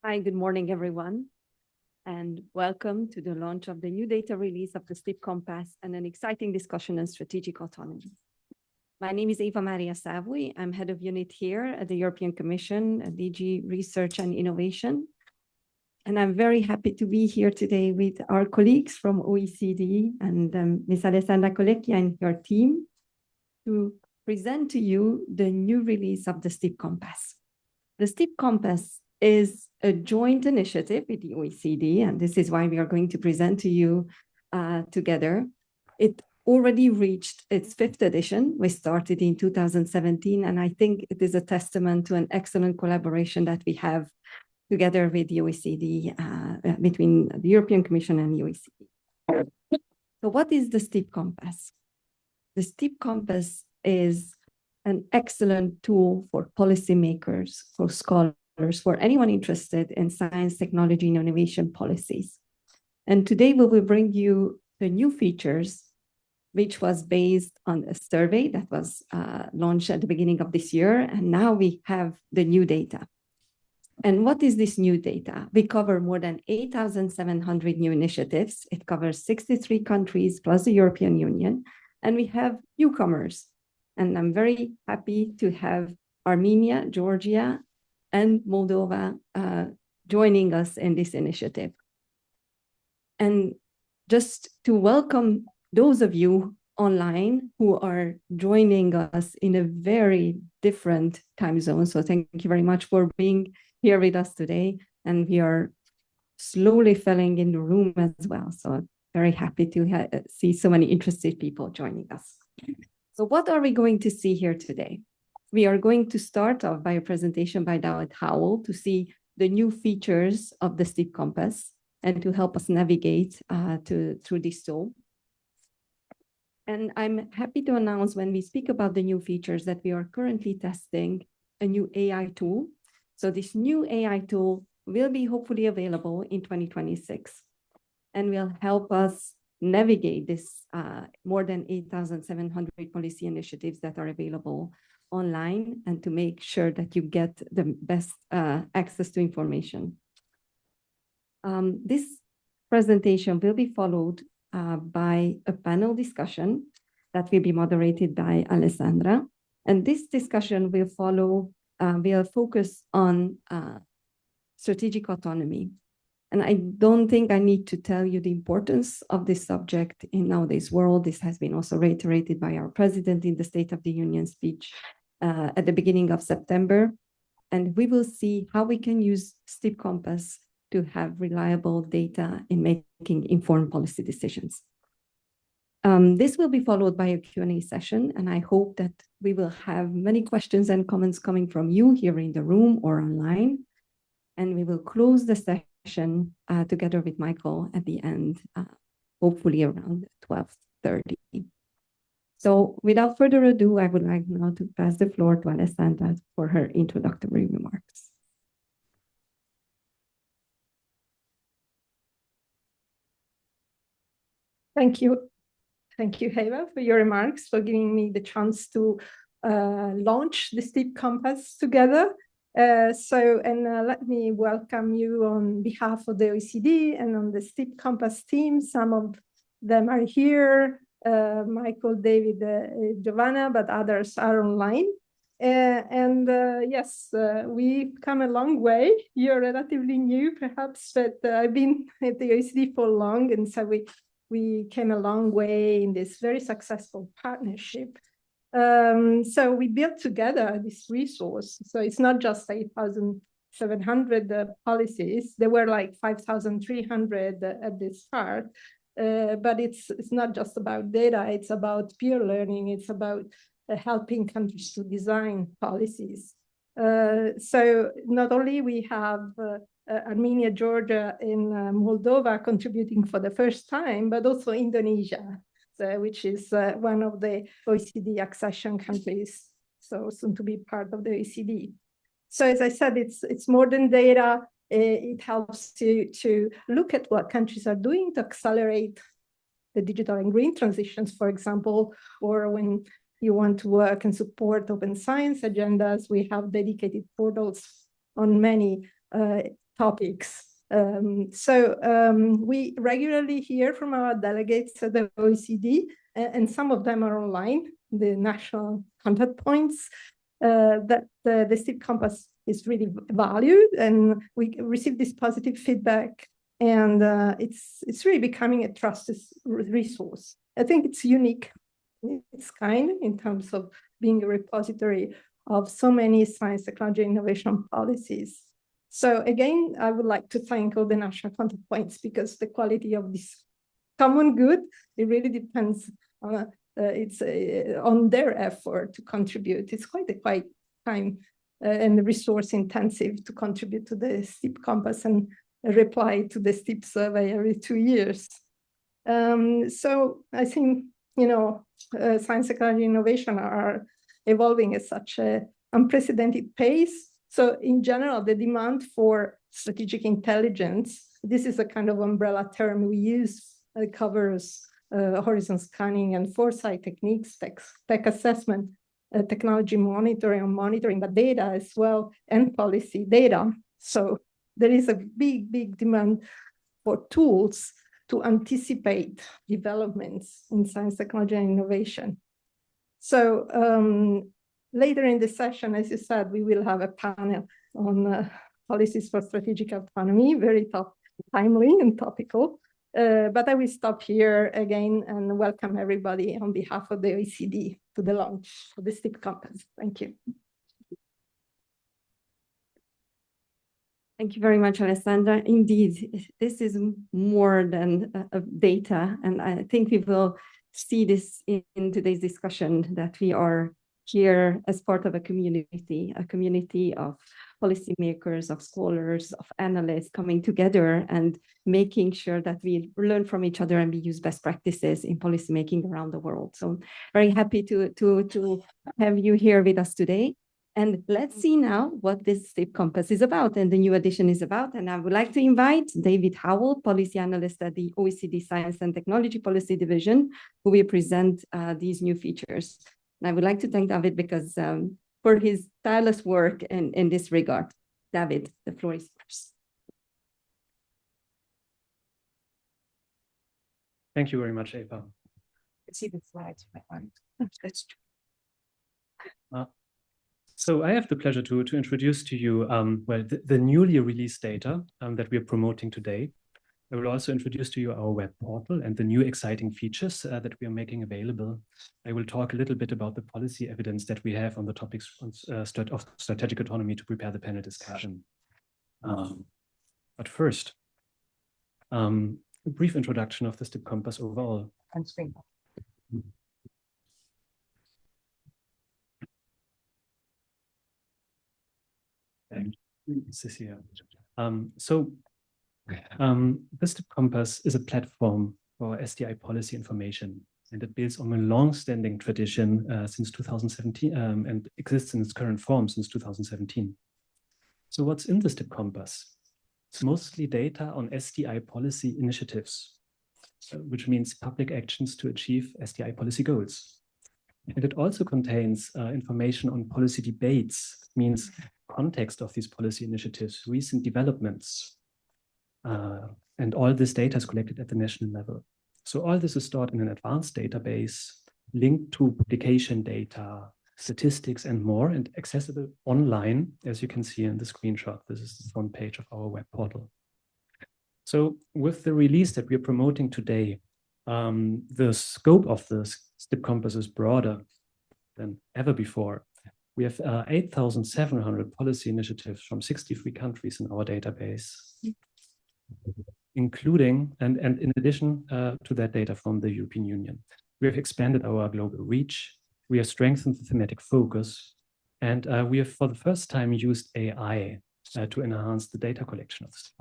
Hi, good morning, everyone, and welcome to the launch of the new data release of the STIP Compass and an exciting discussion on strategic autonomy. My name is Eva Maria Szavuj. I'm head of unit here at the European Commission, at DG Research and Innovation. And I'm very happy to be here today with our colleagues from OECD and Ms. Alessandra Colecchia and her team to present to you the new release of the STIP Compass. The STIP Compass is a joint initiative with the OECD, and this is why we are going to present to you together. It already reached its 5th edition. We started in 2017, and I think it is a testament to an excellent collaboration that we have together with the OECD, between the European Commission and the OECD. So what is the STIP Compass? The STIP Compass is an excellent tool for policymakers, for scholars, for anyone interested in science, technology, and innovation policies. And today we will bring you the new features, which was based on a survey that was launched at the beginning of this year. And now we have the new data. And what is this new data? We cover more than 8,700 new initiatives. It covers 63 countries plus the European Union. And we have newcomers. And I'm very happy to have Armenia, Georgia, and Moldova joining us in this initiative. And just to welcome those of you online who are joining us in a very different time zone. So thank you very much for being here with us today. And we are slowly filling in the room as well. So very happy to see so many interested people joining us. So what are we going to see here today? We are going to start off by a presentation by David Howell to see the new features of the STIP Compass and to help us navigate through this tool. And I'm happy to announce when we speak about the new features that we are currently testing a new AI tool. So this new AI tool will be hopefully available in 2026 and will help us navigate this more than 8,700 policy initiatives that are available online and to make sure that you get the best access to information. This presentation will be followed by a panel discussion that will be moderated by Alessandra. And this discussion will focus on strategic autonomy. And I don't think I need to tell you the importance of this subject in nowadays world. This has been also reiterated by our president in the State of the Union speech at the beginning of September. And we will see how we can use STIP Compass to have reliable data in making informed policy decisions. This will be followed by a Q&A session, and I hope that we will have many questions and comments coming from you here in the room or online. And we will close the session together with Michael at the end, hopefully around 12:30. So without further ado, I would like now to pass the floor to Alessandra for her introductory remarks. Thank you. Thank you, Eva, for your remarks, for giving me the chance to launch the STIP Compass together. Let me welcome you on behalf of the OECD and on the STIP Compass team. Some of them are here, Michael, David, Giovanna, but others are online. Yes, we've come a long way. You're relatively new, perhaps, but I've been at the OECD for long, and so we came a long way in this very successful partnership. So we built together this resource. So it's not just 8,700 policies. There were like 5,300 at the start. But it's not just about data. It's about peer learning. It's about helping countries to design policies. So not only we have Armenia, Georgia, and Moldova contributing for the first time, but also Indonesia, which is one of the OECD accession countries, so soon to be part of the OECD. So as I said, it's more than data. It helps to look at what countries are doing to accelerate the digital and green transitions, for example, or when you want to work and support open science agendas, we have dedicated portals on many topics. We regularly hear from our delegates at the OECD, and some of them are online, the national contact points, that the STIP Compass is really valued, and we receive this positive feedback, and it's really becoming a trusted resource. I think it's unique in its kind in terms of being a repository of so many science, technology, innovation policies. So again, I would like to thank all the national contact points, because the quality of this common good, it really depends on on their effort to contribute. It's quite time and resource intensive to contribute to the STIP Compass and reply to the STIP survey every 2 years. So I think, science, technology, innovation are evolving at such an unprecedented pace. So in general, the demand for strategic intelligence, this is a kind of umbrella term we use. It covers horizon scanning and foresight techniques, tech assessment, technology monitoring, but data as well, and policy data. So there is a big demand for tools to anticipate developments in science, technology, and innovation. So later in the session, as you said, we will have a panel on policies for strategic autonomy, very timely and topical. But I will stop here again and welcome everybody on behalf of the OECD to the launch of the STIP Compass. Thank you. Thank you very much, Alessandra. Indeed, this is more than data, and I think we will see this in today's discussion, that we are here as part of a community of policymakers, of scholars, of analysts coming together and making sure that we learn from each other and we use best practices in policymaking around the world. So very happy to have you here with us today. And let's see now what this STIP Compass is about and the new edition is about. And I would like to invite David Howell, policy analyst at the OECD Science and Technology Policy Division, who will present these new features. And I would like to thank David because for his tireless work in this regard. David, the floor is yours. Thank you very much, Eva. Let's see the slides. That's true. So I have the pleasure to introduce to you the newly released data that we are promoting today. I will also introduce to you our web portal and the new exciting features that we are making available. I will talk a little bit about the policy evidence that we have on the topics of strategic autonomy to prepare the panel discussion. But first, a brief introduction of the STIP Compass overall. On screen. This is here. The STIP Compass is a platform for STI policy information, and it builds on a long-standing tradition since 2017 and exists in its current form since 2017. So what's in the STIP Compass? It's mostly data on STI policy initiatives, which means public actions to achieve STI policy goals. And it also contains information on policy debates, means context of these policy initiatives, recent developments, and all this data is collected at the national level. So all this is stored in an advanced database linked to publication data, statistics, and more, and accessible online, as you can see in the screenshot. This is the front page of our web portal. So with the release that we are promoting today, the scope of the STIP Compass is broader than ever before. We have 8,700 policy initiatives from 63 countries in our database, including, and in addition to that data from the European Union. We have expanded our global reach, we have strengthened the thematic focus, and we have for the first time used AI to enhance the data collection of the STIP.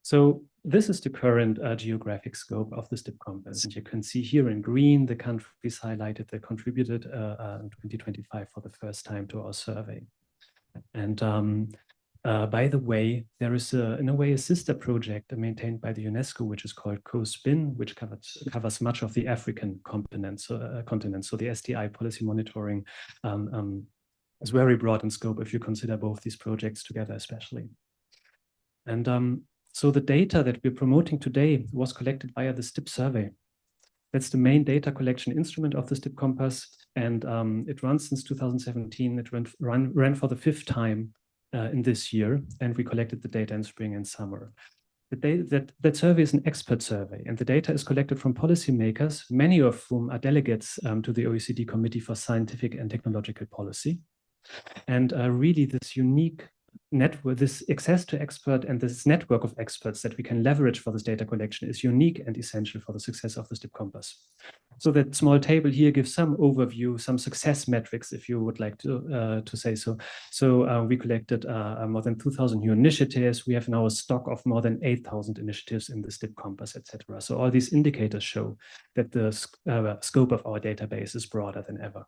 So this is the current geographic scope of the STIP Compass. And you can see here in green, the countries highlighted that contributed in 2025 for the first time to our survey. And by the way, there is in a way a sister project maintained by the UNESCO, which is called CoSPIN, which covers much of the African continent. So the STI policy monitoring is very broad in scope if you consider both these projects together, especially. And so the data that we're promoting today was collected via the STIP survey. That's the main data collection instrument of the STIP Compass, and it runs since 2017. It ran for the 5th time in this year, and we collected the data in spring and summer. That survey is an expert survey, and the data is collected from policymakers, many of whom are delegates to the OECD Committee for Scientific and Technological Policy. And really this unique network, this access to expert and this network of experts that we can leverage for this data collection is unique and essential for the success of the STIP Compass. So that small table here gives some overview, some success metrics, if you would like to say so. So we collected more than 2,000 new initiatives. We have now a stock of more than 8,000 initiatives in the STIP Compass, etc. So all these indicators show that the scope of our database is broader than ever.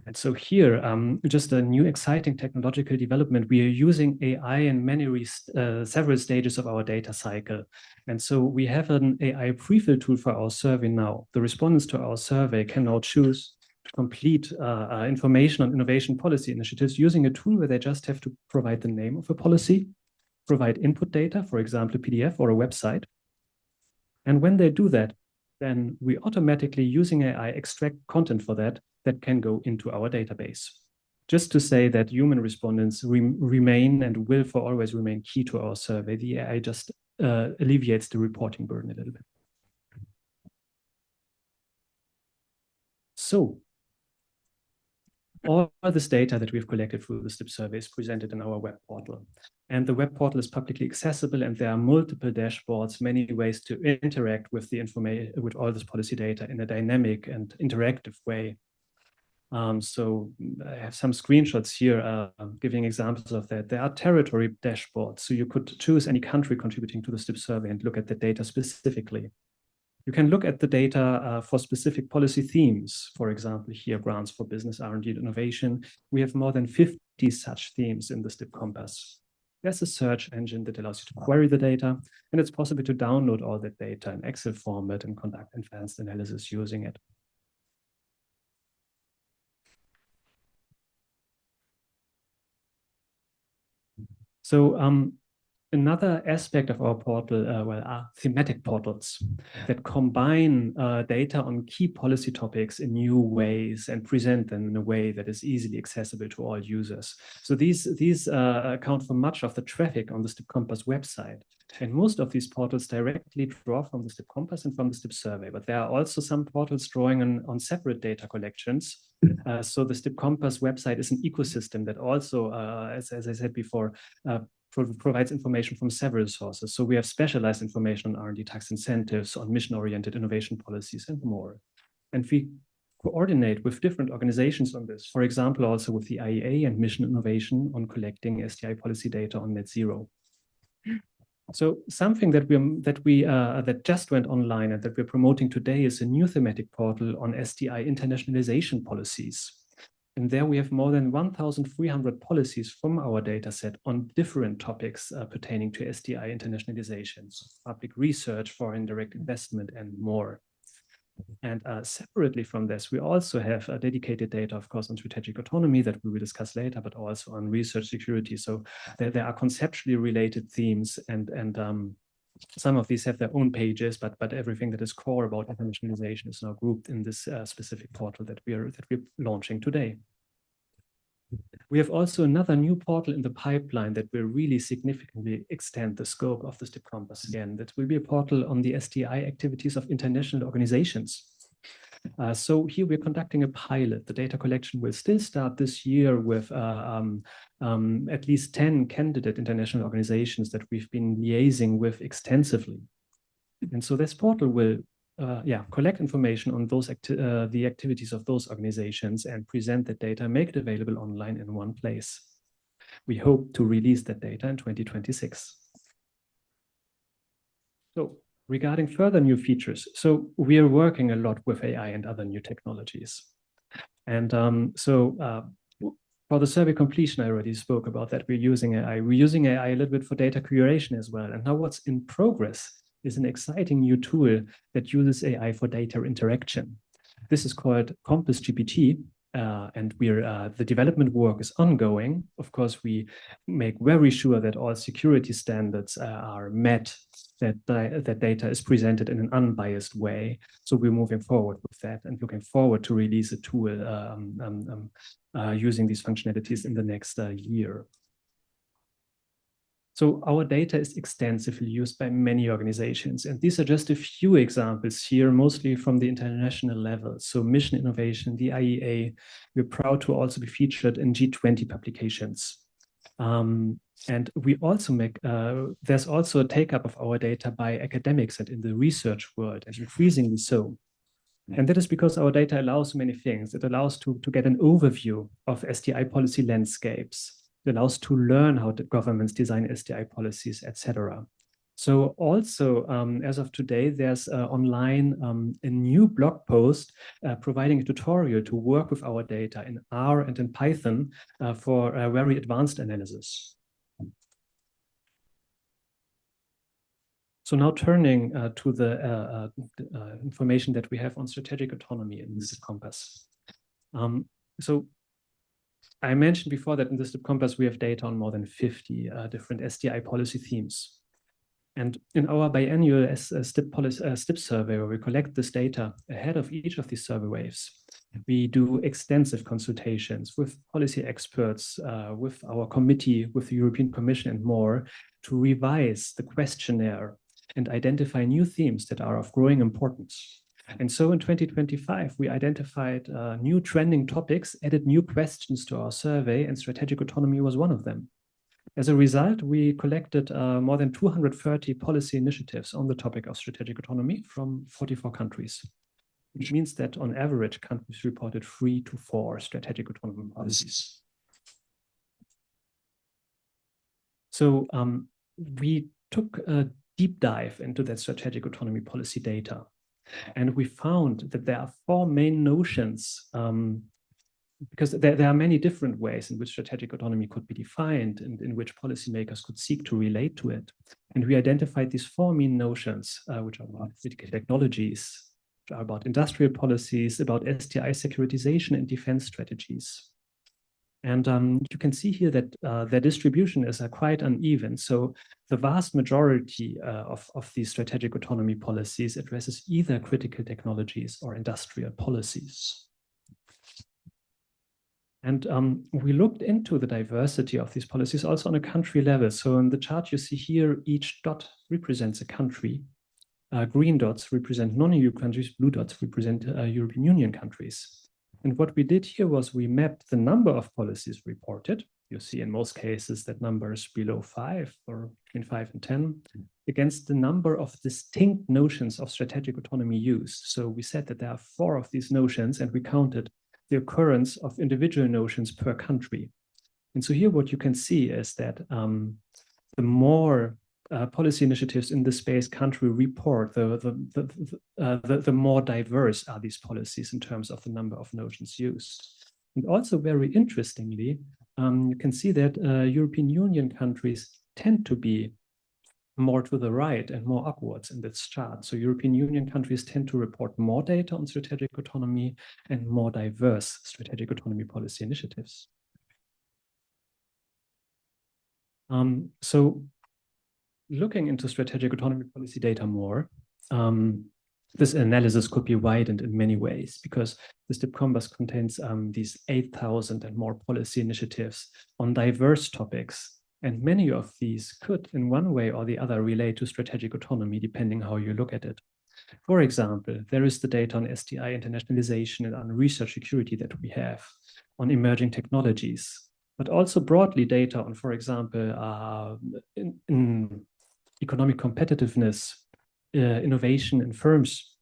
And so here, just a new exciting technological development. We are using AI in several stages of our data cycle. And so we have an AI pre-fill tool for our survey now. The respondents to our survey can now choose to complete information on innovation policy initiatives using a tool where they just have to provide the name of a policy, provide input data, for example, a PDF or a website. And when they do that, then we automatically, using AI, extract content for that can go into our database. Just to say that human respondents remain and will for always remain key to our survey, the AI just alleviates the reporting burden a little bit. So, all this data that we've collected through the STIP survey is presented in our web portal. And the web portal is publicly accessible, and there are multiple dashboards, many ways to interact with the information, with all this policy data in a dynamic and interactive way. So I have some screenshots here giving examples of that. There are territory dashboards, so you could choose any country contributing to the STIP survey and look at the data specifically. You can look at the data for specific policy themes. For example, here, grants for business, R&D, and innovation. We have more than 50 such themes in the STIP Compass. There's a search engine that allows you to query the data, and it's possible to download all that data in Excel format and conduct advanced analysis using it. So another aspect of our portal, are thematic portals that combine data on key policy topics in new ways and present them in a way that is easily accessible to all users. So these account for much of the traffic on the STIP Compass website. And most of these portals directly draw from the STIP Compass and from the STIP survey, but there are also some portals drawing on separate data collections. So the STIP Compass website is an ecosystem that also, as I said before, provides information from several sources. So we have specialized information on R&D tax incentives, on mission-oriented innovation policies, and more. And we coordinate with different organizations on this. For example, also with the IEA and Mission Innovation on collecting STI policy data on net zero. So something that just went online and that we're promoting today is a new thematic portal on STI internationalization policies. And there we have more than 1,300 policies from our data set on different topics pertaining to STI internationalizations, public research, foreign direct investment, and more. And separately from this, we also have dedicated data, of course, on strategic autonomy that we will discuss later, but also on research security. So there are conceptually related themes, and some of these have their own pages, but everything that is core about internationalization is now grouped in this specific portal that we're launching today. We have also another new portal in the pipeline that will really significantly extend the scope of the STIP Compass again. That will be a portal on the STI activities of international organizations. So here we're conducting a pilot. The data collection will still start this year with at least 10 candidate international organizations that we've been liaising with extensively. And so this portal will collect information on those the activities of those organizations and present that data, make it available online in one place. We hope to release that data in 2026. So regarding further new features, so we are working a lot with AI and other new technologies. And for the survey completion, I already spoke about that. We're using AI. We're using AI a little bit for data curation as well. And now what's in progress is an exciting new tool that uses AI for data interaction. This is called Compass GPT, and the development work is ongoing. Of course, we make very sure that all security standards are met, that data is presented in an unbiased way. So we're moving forward with that and looking forward to release a tool using these functionalities in the next year. So our data is extensively used by many organizations, and these are just a few examples here, mostly from the international level. So Mission Innovation, the IEA, we're proud to also be featured in G20 publications. And we also make, there's also a take-up of our data by academics and in the research world, and increasingly so. And that is because our data allows many things. It allows to get an overview of STI policy landscapes. It allows to learn how the governments design STI policies, etc. So also, as of today, there's online a new blog post providing a tutorial to work with our data in R and in Python for very advanced analysis. So now turning to the information that we have on strategic autonomy in the STIP Compass. So I mentioned before that in the STIP Compass, we have data on more than 50 different STI policy themes. And in our biannual STIP survey, where we collect this data ahead of each of these survey waves, we do extensive consultations with policy experts, with our committee, with the European Commission and more, to revise the questionnaire and identify new themes that are of growing importance. And so in 2025, we identified new trending topics, added new questions to our survey, and strategic autonomy was one of them. As a result, we collected more than 230 policy initiatives on the topic of strategic autonomy from 44 countries, which means that on average, countries reported 3 to 4 strategic autonomy policies. So we took a deep dive into that strategic autonomy policy data. And we found that there are 4 main notions, because there are many different ways in which strategic autonomy could be defined and in which policymakers could seek to relate to it. And we identified these 4 main notions, which are about critical technologies, which are about industrial policies, about STI securitization and defense strategies. And you can see here that their distribution is quite uneven. So the vast majority of these strategic autonomy policies addresses either critical technologies or industrial policies. And we looked into the diversity of these policies also on a country level. So in the chart you see here, each dot represents a country. Green dots represent non-EU countries, blue dots represent European Union countries. And what we did here was we mapped the number of policies reported. You see in most cases that number is below 5 or between 5 and 10 against the number of distinct notions of strategic autonomy used. So we said that there are 4 of these notions and we counted the occurrence of individual notions per country. And so here what you can see is that the more policy initiatives in the space country report, the more diverse are these policies in terms of the number of notions used. And also very interestingly, you can see that European Union countries tend to be more to the right and more upwards in this chart. So European Union countries tend to report more data on strategic autonomy and more diverse strategic autonomy policy initiatives. So looking into strategic autonomy policy data more, this analysis could be widened in many ways because the STIP Compass contains these 8,000 and more policy initiatives on diverse topics. And many of these could, in one way or the other, relate to strategic autonomy, depending how you look at it. For example, there is the data on STI internationalization and on research security that we have, on emerging technologies, but also broadly data on, for example, in economic competitiveness, innovation in firms,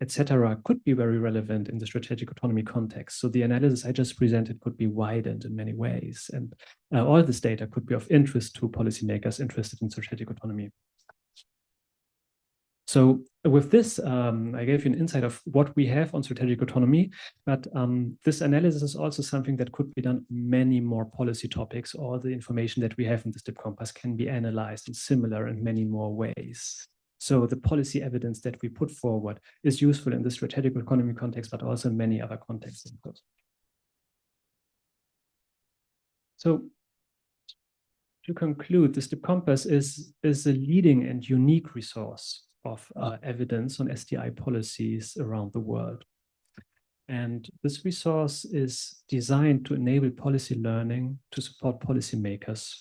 etc., could be very relevant in the strategic autonomy context. So the analysis I just presented could be widened in many ways. And all this data could be of interest to policymakers interested in strategic autonomy. So with this, I gave you an insight of what we have on strategic autonomy, but this analysis is also something that could be done on many more policy topics. All the information that we have in the STIP Compass can be analyzed in similar and many more ways. So the policy evidence that we put forward is useful in the strategic autonomy context, but also in many other contexts. So to conclude, the STIP Compass is a leading and unique resource of evidence on SDI policies around the world. And this resource is designed to enable policy learning, to support policymakers,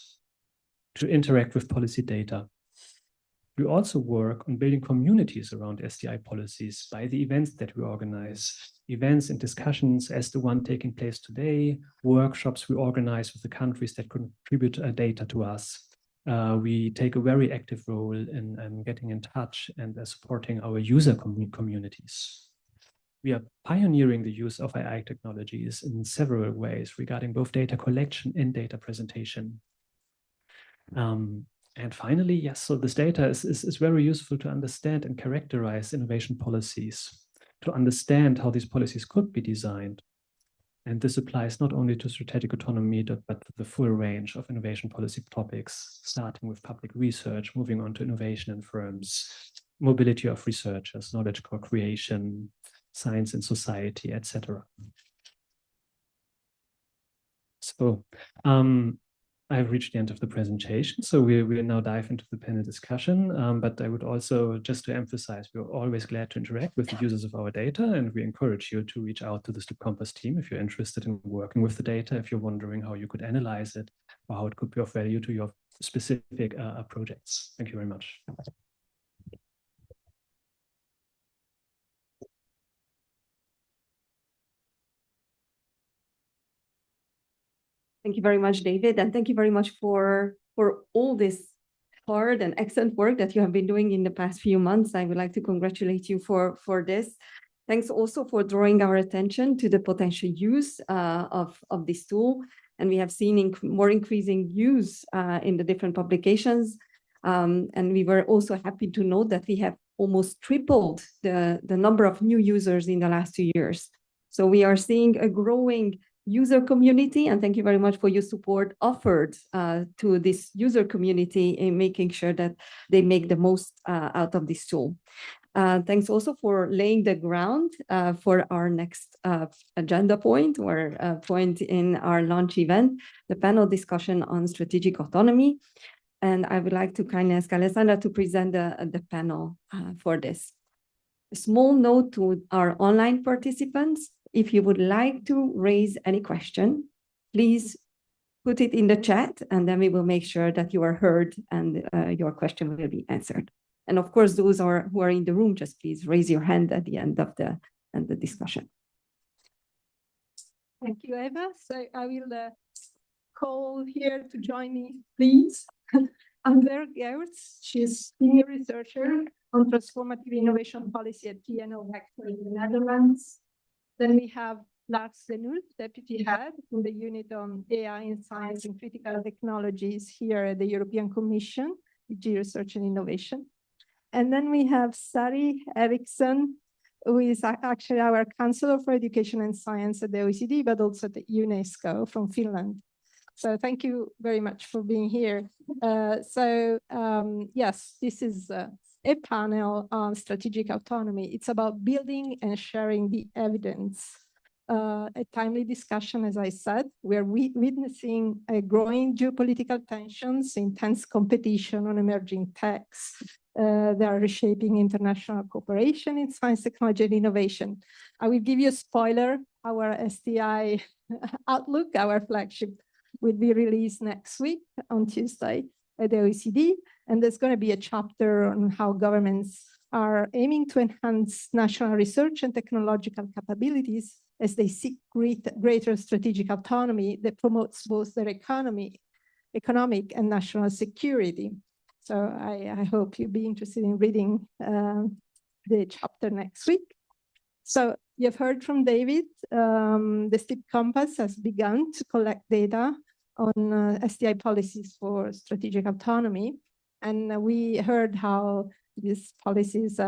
to interact with policy data. We also work on building communities around SDI policies by the events that we organize, events and discussions as the one taking place today, workshops we organize with the countries that contribute data to us. We take a very active role in getting in touch and supporting our user communities. We are pioneering the use of AI technologies in several ways regarding both data collection and data presentation. And finally, yes, so this data is very useful to understand and characterize innovation policies, to understand how these policies could be designed. And this applies not only to strategic autonomy, but to the full range of innovation policy topics, starting with public research, moving on to innovation in firms, mobility of researchers, knowledge co-creation, science and society, etc. So I've reached the end of the presentation, so we will now dive into the panel discussion. But I would also, just to emphasize, we're always glad to interact with the users of our data, and we encourage you to reach out to the STIP Compass team if you're interested in working with the data, if you're wondering how you could analyze it, or how it could be of value to your specific projects. Thank you very much. Thank you very much, David, and thank you very much for all this hard and excellent work that you have been doing in the past few months. I would like to congratulate you for this. Thanks also for drawing our attention to the potential use of this tool. And we have seen more increasing use in the different publications. And we were also happy to note that we have almost tripled the number of new users in the last 2 years. So we are seeing a growing user community, and thank you very much for your support offered to this user community in making sure that they make the most out of this tool. Thanks also for laying the ground for our next agenda point or point in our launch event, the panel discussion on strategic autonomy. And I would like to kindly ask Alessandra to present the panel for this. A small note to our online participants: if you would like to raise any question, please put it in the chat, and then we will make sure that you are heard and your question will be answered. And of course, those who are in the room, just please raise your hand at the end of the discussion. Thank you, Eva. So I will call here to join me, please. Amber Geurts, she's senior researcher on transformative innovation policy at PNO Vector in the Netherlands. Then we have Lars, deputy head in the unit on AI in science and critical technologies here at the European Commission, DG Research and Innovation. And then we have Sari Eriksson, who is actually our Counselor for Education and Science at the OECD, but also at the UNESCO from Finland. So thank you very much for being here. Yes, this is a panel on strategic autonomy. It's about building and sharing the evidence. A timely discussion, as I said. We're witnessing a growing geopolitical tensions, intense competition on emerging techs. They are reshaping international cooperation in science, technology, and innovation. I will give you a spoiler. Our STI Outlook, our flagship, will be released next week on Tuesday at the OECD. And there's going to be a chapter on how governments are aiming to enhance national research and technological capabilities as they seek greater strategic autonomy that promotes both their economic and national security. So I hope you'll be interested in reading the chapter next week. So you've heard from David, the STIP Compass has begun to collect data on STI policies for strategic autonomy. And we heard how these policies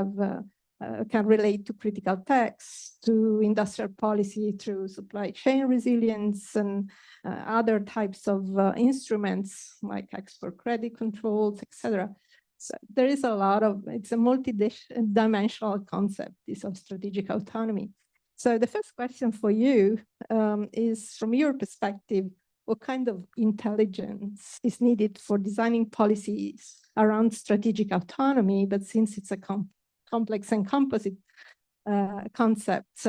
can relate to critical techs, to industrial policy, through supply chain resilience, and other types of instruments like export credit controls, etc. So there is a lot of, it's a multi-dimensional concept, this of strategic autonomy. So the first question for you is, from your perspective, what kind of intelligence is needed for designing policies around strategic autonomy, but since it's a complex and composite concept,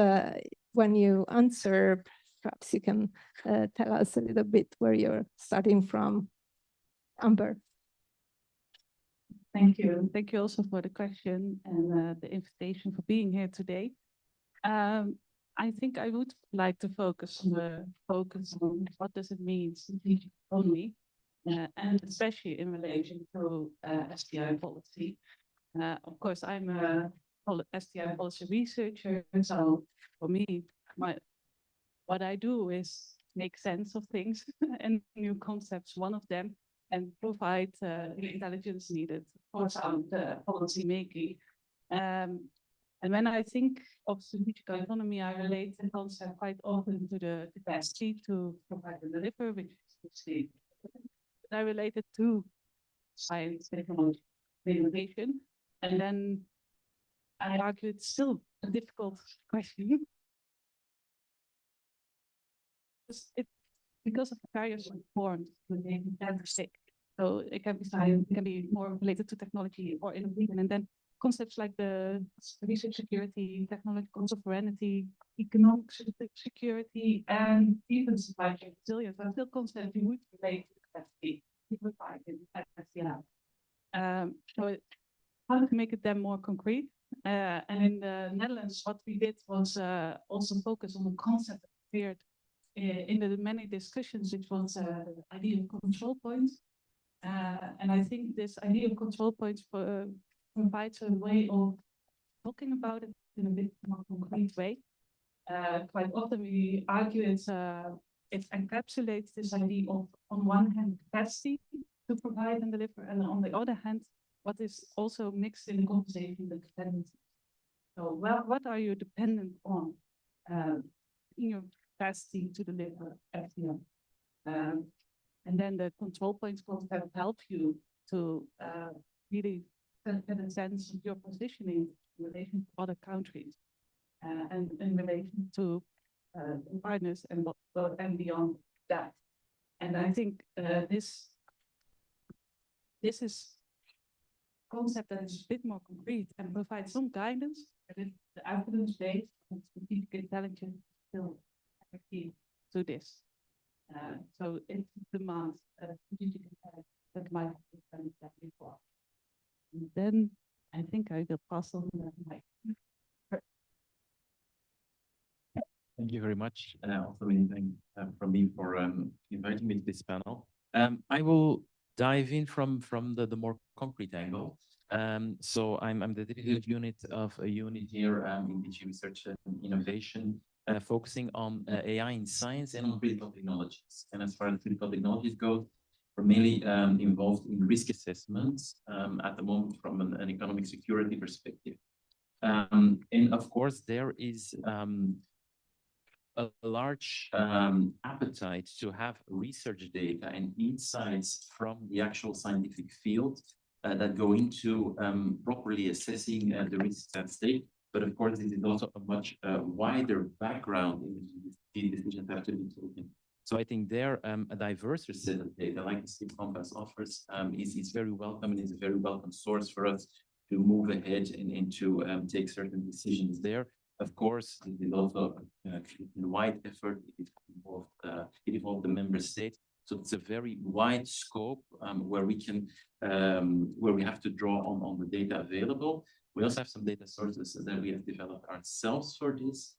when you answer, perhaps you can tell us a little bit where you're starting from. Amber. Thank you. Thank you also for the question and the invitation for being here today. I think I would like to focus on what does it mean strategic autonomy, and especially in relation to STI policy. Of course, I'm a STI policy researcher, so for me, what I do is make sense of things and new concepts. One of them, and provide the intelligence needed for sound policy making. And when I think of strategic autonomy, I relate the concept quite often to the capacity to provide and deliver, which is the I relate it to science, technology, innovation, and then I argue it's still a difficult question. Because of the various forms within every state. So it can be science, it can be more related to technology or innovation, and then concepts like the research security, technological sovereignty, economic security, and even supply chain resilience are still concepts we would relate to capacity we provide in STI. So how to make it then more concrete? And in the Netherlands, what we did was also focus on the concept that appeared in the many discussions, which was the ideal control points. And I think this ideal control points provides a way of talking about it in a bit more concrete way. Quite often we argue it encapsulates this idea of, on one hand, capacity to provide and deliver, and on the other hand, what is also mixed in the conversation, the dependency. So, well, what are you dependent on in your capacity to deliver FDM? And then the control points concept help you to really get a sense of your positioning in relation to other countries and in relation to partners and beyond that. And I think this is a concept that is a bit more concrete and provides some guidance. The evidence-based and strategic intelligence is still key to this. So it demands strategic intelligence that might have been done before. And then I think I will pass on the mic. Thank you very much. Also, many thanks from me for inviting me to this panel. I will dive in from the more concrete angle. So I'm the dedicated unit of a unit here in DG Research and Innovation, focusing on AI in science and on critical technologies. And as far as critical technologies go, we're mainly involved in risk assessments at the moment from an economic security perspective. And of course, there is a large appetite to have research data and insights from the actual scientific field that go into properly assessing the risks at stake. But of course, this is also a much wider background in the decisions that have to be taken. So I think there, a diverse set of data like the STIP Compass offers is very welcome, and is a very welcome source for us to move ahead and to take certain decisions there. Of course, it is also a wide effort. It involved the member states. So it's a very wide scope where we can, where we have to draw on the data available. We also have some data sources that we have developed ourselves for this,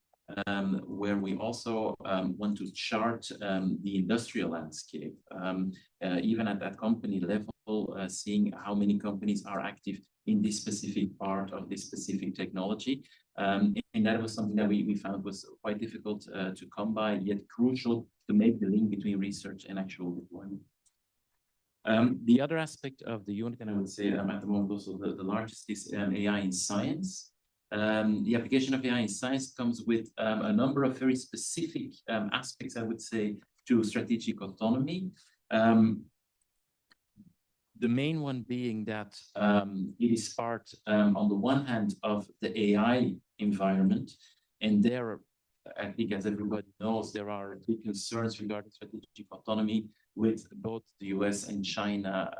where we also want to chart the industrial landscape, even at that company level, seeing how many companies are active in this specific part of this specific technology. And that was something that we found was quite difficult to come by, yet crucial to make the link between research and actual deployment. The other aspect of the unit, and I would say at the moment also the largest, is AI in science. The application of AI in science comes with a number of very specific aspects, I would say, to strategic autonomy. The main one being that it is part, on the one hand, of the AI environment, and there I think, as everybody knows, there are big concerns regarding strategic autonomy, with both the US and China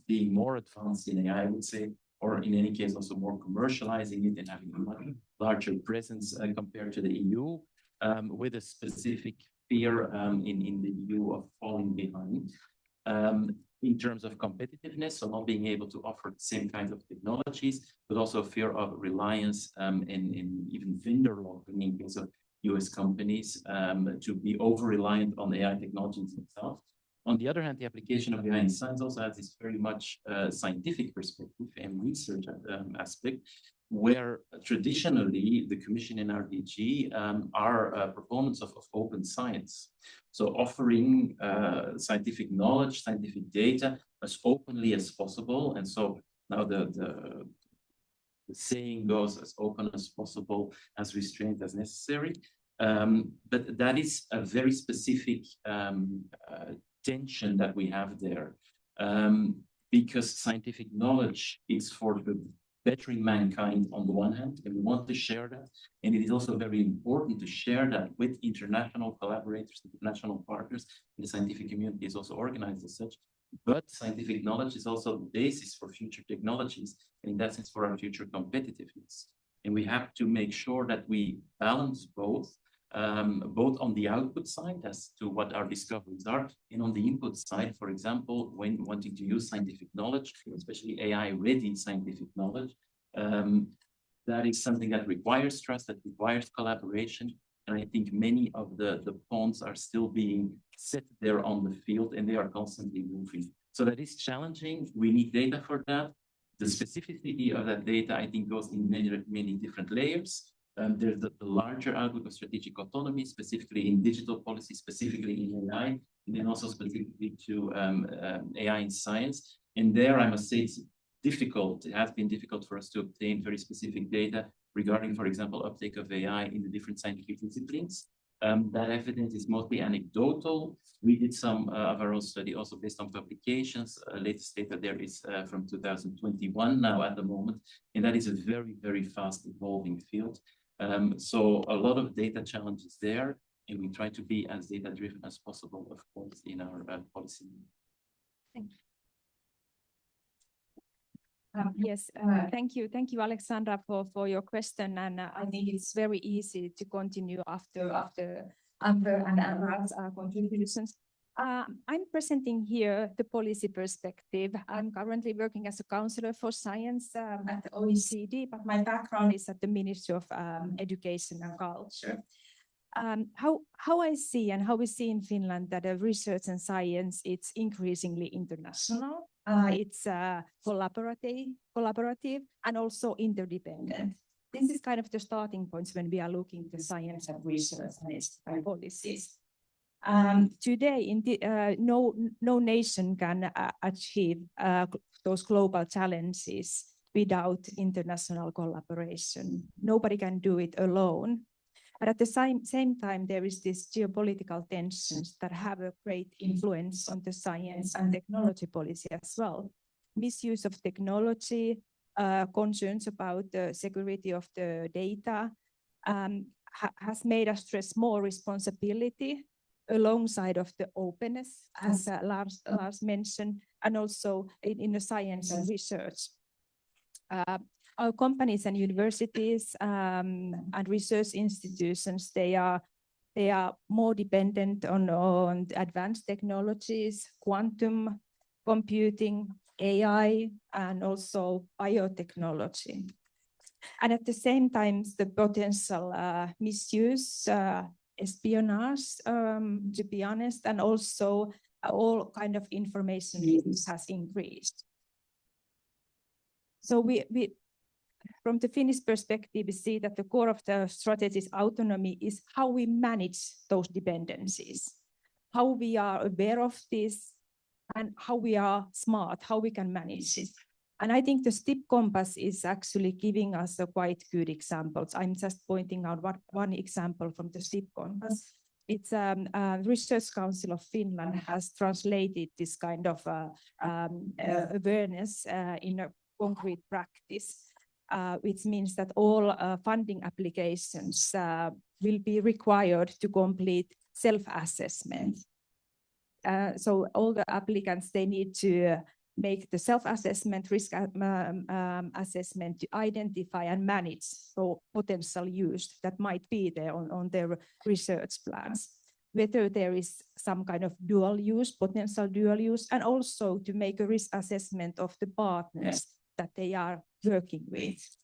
being more advanced in AI, I would say, or in any case also more commercializing it and having a much larger presence compared to the EU, with a specific fear in the EU of falling behind. In terms of competitiveness, so not being able to offer the same kinds of technologies, but also fear of reliance in even vendor locking in case of US companies to be over-reliant on AI technologies themselves. On the other hand, the application of AI in science also has this very much scientific perspective and research aspect, where traditionally the Commission and RDG are proponents of open science. So offering scientific knowledge, scientific data as openly as possible. And so now the saying goes, as open as possible, as restrained as necessary. But that is a very specific tension that we have there. Because scientific knowledge is for the bettering mankind on the one hand, and we want to share that. And it is also very important to share that with international collaborators, international partners. The scientific community is also organized as such. But scientific knowledge is also the basis for future technologies, and in that sense, for our future competitiveness. And we have to make sure that we balance both, both on the output side as to what our discoveries are, and on the input side, for example, when wanting to use scientific knowledge, especially AI-ready scientific knowledge, that is something that requires trust, that requires collaboration. And I think many of the pawns are still being set there on the field, and they are constantly moving. So that is challenging. We need data for that. The specificity of that data, I think, goes in many different layers. There's the larger outlook of strategic autonomy, specifically in digital policy, specifically in AI, and then also specifically to AI in science. And there, I must say, it's difficult. It has been difficult for us to obtain very specific data regarding, for example, uptake of AI in the different scientific disciplines. That evidence is mostly anecdotal. We did some of our own study also based on publications. Latest data there is from 2021 now at the moment, and that is a very, very fast evolving field. So a lot of data challenges there, and we try to be as data-driven as possible, of course, in our policy. Thank you. Yes, thank you, Alessandra, for your question. And I think it's very easy to continue after Amber and Lars' contributions. I'm presenting here the policy perspective. I'm currently working as a counselor for science at the OECD, but my background is at the Ministry of Education and Culture. How I see and how we see in Finland that research and science, it's increasingly international. It's collaborative and also interdependent. This is kind of the starting points when we are looking to science and research and policies. Today, no nation can achieve those global challenges without international collaboration. Nobody can do it alone. But at the same time, there is this geopolitical tensions that have a great influence on the science and technology policy as well. Misuse of technology, concerns about the security of the data has made us stress more responsibility alongside of the openness, as Lars mentioned, and also in the science and research. Our companies and universities and research institutions, they are more dependent on advanced technologies, quantum computing, AI, and also biotechnology. And at the same time, the potential misuse, espionage, to be honest, and also all kind of information use has increased. So we from the Finnish perspective, we see that the core of the strategy's autonomy is how we manage those dependencies, how we are aware of this, and how we are smart, how we can manage it. And I think the STIP Compass is actually giving us a quite good examples. I'm just pointing out one example from the STIP Compass. It's Research Council of Finland has translated this kind of awareness in a concrete practice. Which means that all funding applications will be required to complete self-assessment. So all the applicants, they need to make the self-assessment, risk assessment to identify and manage potential use that might be there on their research plans, whether there is some kind of dual use, potential dual use, and also to make a risk assessment of the partners that they are working with.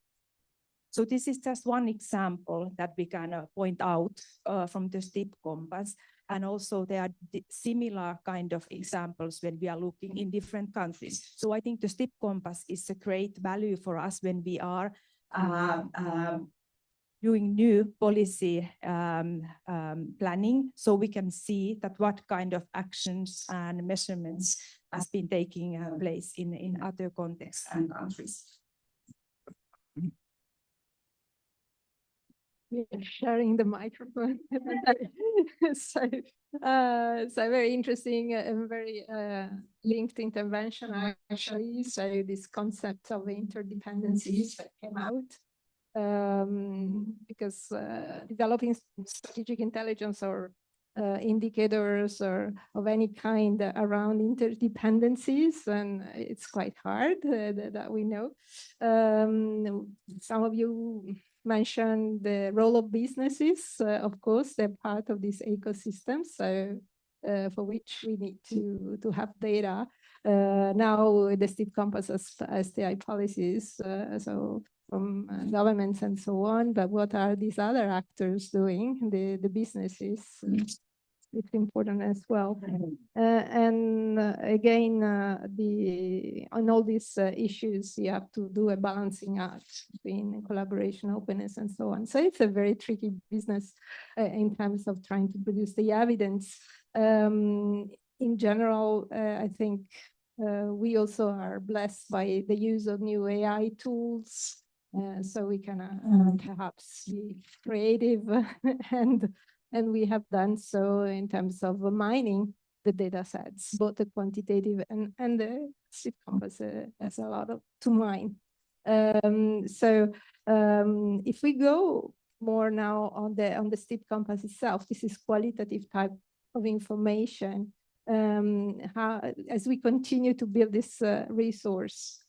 So this is just one example that we can point out from the STIP Compass. And also there are similar kind of examples when we are looking in different countries. So I think the STIP Compass is a great value for us when we are doing new policy planning, so we can see that what kind of actions and measurements has been taking place in other contexts and countries. We are sharing the microphone. so very interesting and very linked intervention actually. So this concept of interdependencies that came out because developing strategic intelligence or indicators or of any kind around interdependencies, and it's quite hard that we know. Some of you mentioned the role of businesses. Of course, they're part of this ecosystem, so for which we need to have data. Now the STIP Compass has STI policies, so from governments and so on, but what are these other actors doing, the businesses? It's important as well. And again, on all these issues, you have to do a balancing act between collaboration, openness, and so on. So it's a very tricky business in terms of trying to produce the evidence. In general, I think we also are blessed by the use of new AI tools. So we can perhaps be creative and we have done so in terms of mining the data sets, both the quantitative and the STIP Compass has a lot to mine. If we go more now on the STIP Compass itself, this is qualitative type of information. As we continue to build this resource,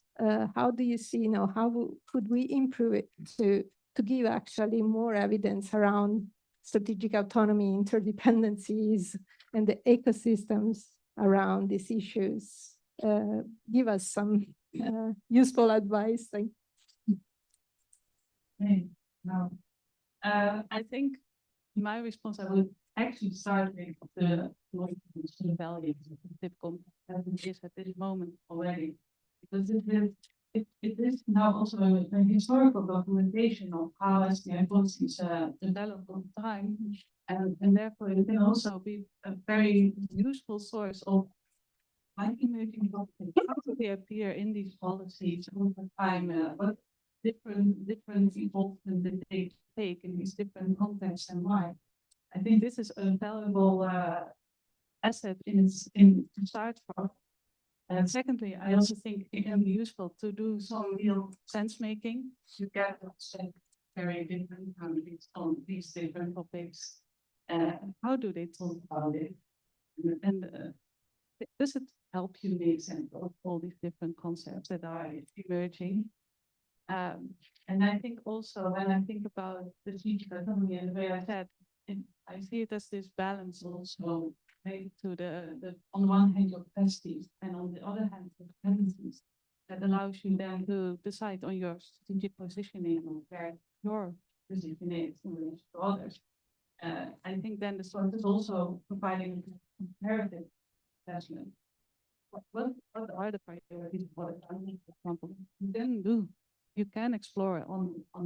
how do you see now, how could we improve it to give actually more evidence around strategic autonomy, interdependencies, and the ecosystems around these issues? Give us some useful advice. Thank you. I think my response, I would actually start with the values of the STIP Compass as it is at this moment already, because it is now also a historical documentation of how STI policies develop over time, and therefore it can also be a very useful source of emerging topics. How do they appear in these policies over time? What different involvement that they take in these different contexts and why? I think this is a valuable asset to start from. And secondly, I also think it can be useful to do some real sense making to get very different countries on these different topics. How do they talk about it? And does it help you make sense of all these different concepts that are emerging? And I think also when I think about the strategic autonomy and the way I said, I see it as this balance also related to the on one hand your capacities and on the other hand the dependencies that allows you then to decide on your strategic positioning or where your position is in relation to others. I think then the source is also providing a comparative assessment. What are the priorities for the country, for example? You then you can explore on a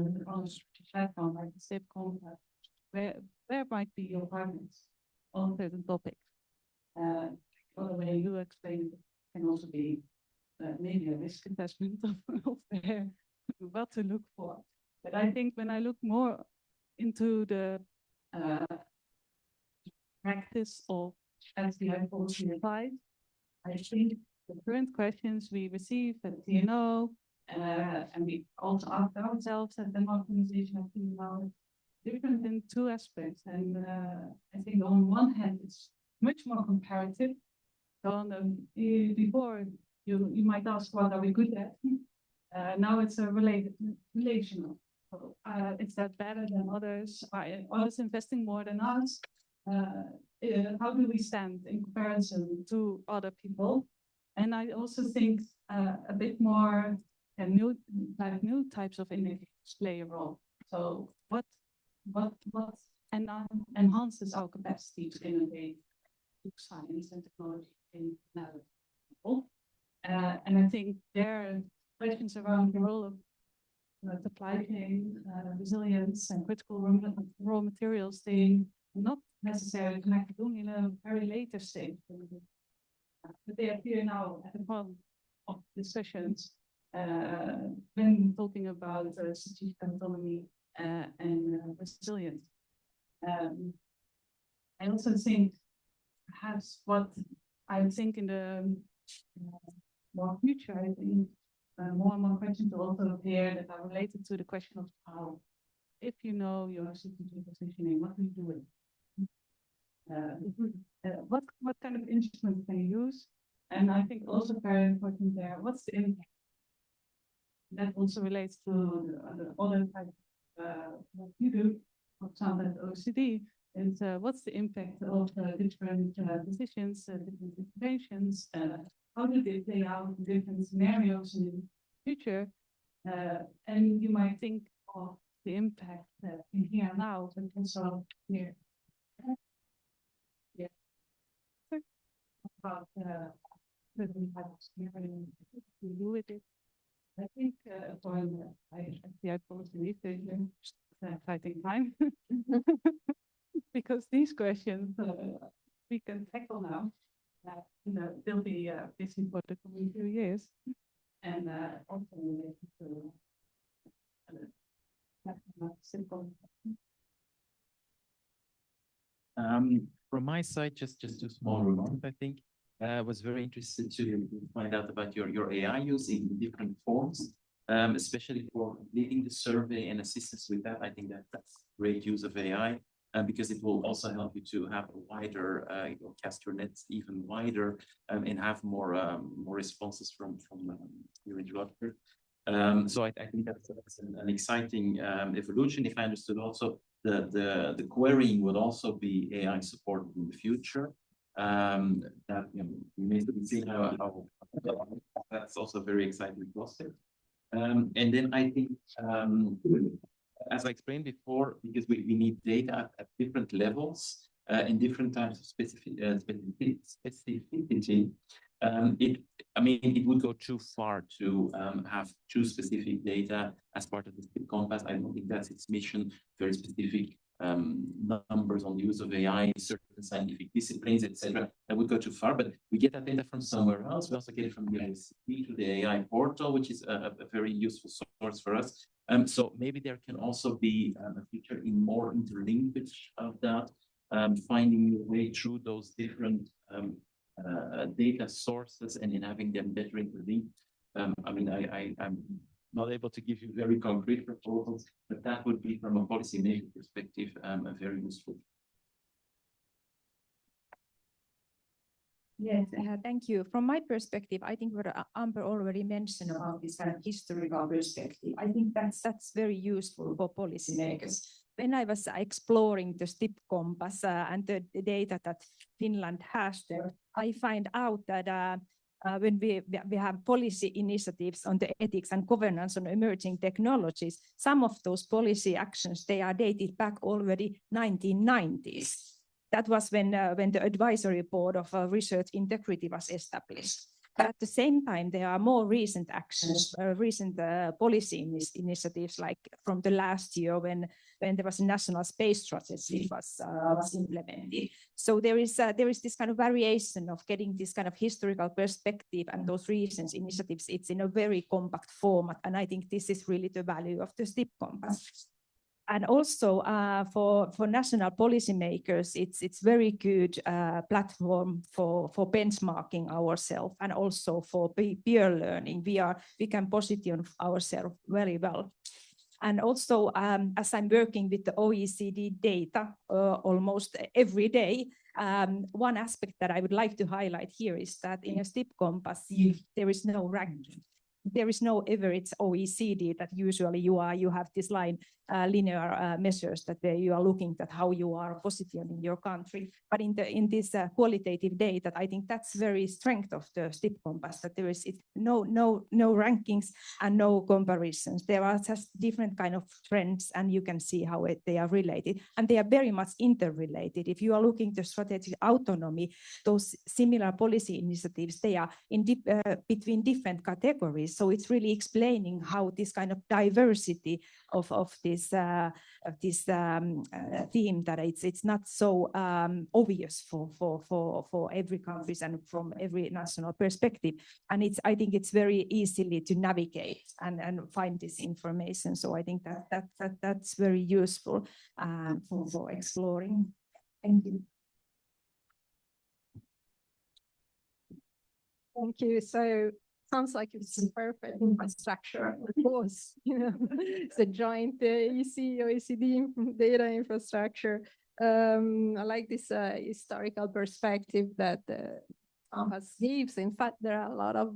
platform like the STIP Compass where might be your partners on certain topics. The way you explain it can also be maybe a risk assessment of what to look for. But I think when I look more into the practice of STI policy advice, I think the current questions we receive at TNO, and we also ask ourselves at the organization at TNO, different in two aspects. And I think on one hand, it's much more comparative. So before you might ask, what are we good at? Now it's a relational. So, is that better than others? Are others investing more than us? How do we stand in comparison to other people? And I also think a bit more new types of indicators play a role. So what enhances our capacity to innovate science and technology in another level? And I think there are questions around the role of supply chain resilience and critical raw materials. They not necessarily connected only in a very later stage, but they appear now at the front of discussions when talking about strategic autonomy and resilience. I also think perhaps what I think in the more future, I think more and more questions will also appear that are related to the question of how, if you know your strategic positioning, what do you do with it? What kind of instruments can you use? And I think also very important there, what's the impact? That also relates to the other type of what you do, for example, at OECD, is what's the impact of different decisions, different interventions, how do they play out in different scenarios in the future? And you might think of the impact in here and now, but also here. Yeah. About certain type of scenario to do with it. I think for the policy research, it's an exciting time because these questions we can tackle now. They'll be busy for the coming few years, and also related to simple. From my side, just two small remarks. I think I was very interested to find out about your AI use in different forms, especially for leading the survey and assistance with that. I think that's great use of AI. Because it will also help you to have a wider, cast your nets even wider, and have more responses from your interlocutor. So I think that's an exciting evolution. If I understood also, the querying would also be AI supported in the future. That we may see how that's also a very exciting prospect. And then I think. As I explained before, because we need data at different levels in different types of specificity. It would go too far to have too specific data as part of the STIP Compass. I don't think that's its mission. Very specific numbers on the use of AI in certain scientific disciplines, etc. That would go too far. But we get that data from somewhere else. We also get it from the ICT to the AI portal, which is a very useful source for us. So maybe there can also be a feature in more interlinkage of that, finding your way through those different data sources and in having them better interlinked. I'm not able to give you very concrete proposals, but that would be from a policymaking perspective a very useful. Yes, thank you. From my perspective, I think what Amber already mentioned about this kind of historical perspective, I think that's very useful for policymakers. When I was exploring the STIP Compass and the data that Finland has there, I find out that when we have policy initiatives on the ethics and governance on emerging technologies, some of those policy actions, they are dated back already 1990s. That was when the advisory board of research integrity was established. But at the same time, there are more recent actions, recent policy initiatives, like from the last year when there was a national space strategy was implemented. So there is this kind of variation of getting this kind of historical perspective and those recent initiatives. It's in a very compact format, and I think this is really the value of the STIP Compass. And also for national policymakers, it's very good platform for benchmarking ourselves and also for peer learning. We can position ourselves very well. And also, as I'm working with the OECD data almost every day, one aspect that I would like to highlight here is that in a STIP Compass, there is no ranking. There is no average OECD that usually you have this line linear measures that you are looking at how you are positioned in your country. But in this qualitative data, I think that's very strength of the STIP Compass, that there is no rankings and no comparisons. There are just different kind of trends, and you can see how they are related, and they are very much interrelated. If you are looking to strategic autonomy, those similar policy initiatives, they are in between different categories. So it's really explaining how this kind of diversity of this theme, that it's not so obvious for every country and from every national perspective. And I think it's very easily to navigate and find this information. So I think that's very useful for exploring. Thank you. Thank you. So sounds like it's a perfect infrastructure, of course. It's a joint EC-OECD data infrastructure. I like this historical perspective that Compass gives. In fact, there are a lot of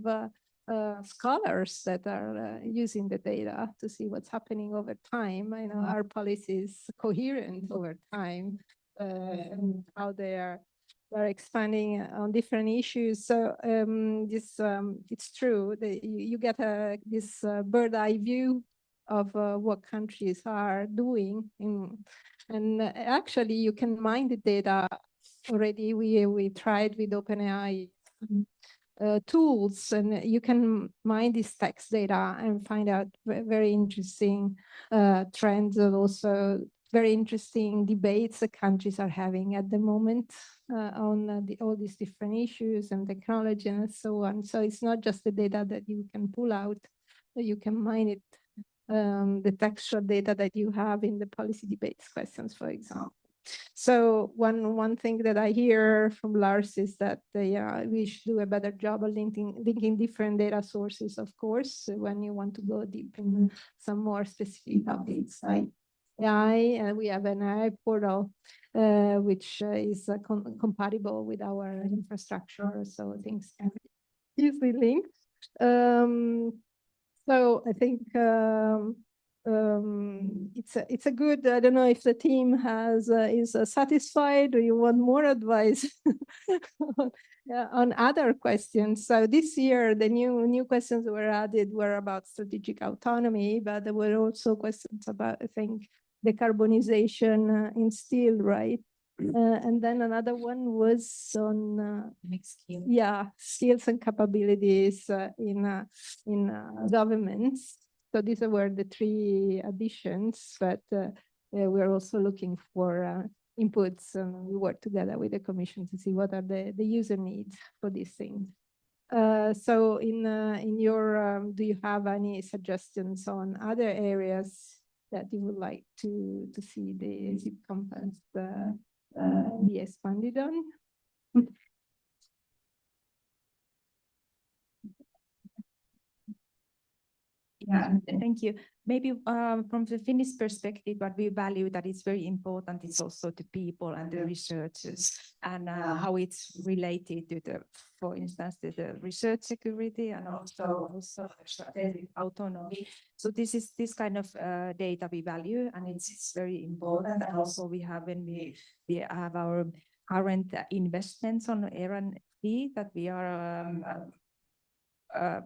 scholars that are using the data to see what's happening over time. I know our policies coherent over time, and how they are expanding on different issues. So it's true that you get this bird eye view of what countries are doing, and actually you can mine the data already. We tried with OpenAI tools, and you can mine this text data and find out very interesting trends, and also very interesting debates the countries are having at the moment on all these different issues and technology and so on. So it's not just the data that you can pull out, that you can mine it, the textual data that you have in the policy debates questions, for example. So one thing that I hear from Lars is that we should do a better job of linking different data sources, of course, when you want to go deep in some more specific topics like AI. And we have an AI portal which is compatible with our infrastructure, so things can be easily linked. So I think it's a good. I don't know if the team is satisfied, or you want more advice on other questions. So this year the new questions that were added were about strategic autonomy, but there were also questions about, I think, decarbonization in steel, right? And then another one was on skills and capabilities in governments. So these were the three additions, but we're also looking for inputs, and we work together with the Commission to see what are the user needs for these things. So in your, do you have any suggestions on other areas that you would like to see the STIP Compass be expanded on? Yeah, thank you. Maybe from the Finnish perspective, what we value that is very important is also the people and the researchers, and how it's related to the, for instance, to the research security and also strategic autonomy. So this is this kind of data we value, and it's very important. And also we have, when we have our current investments on R&D, that we are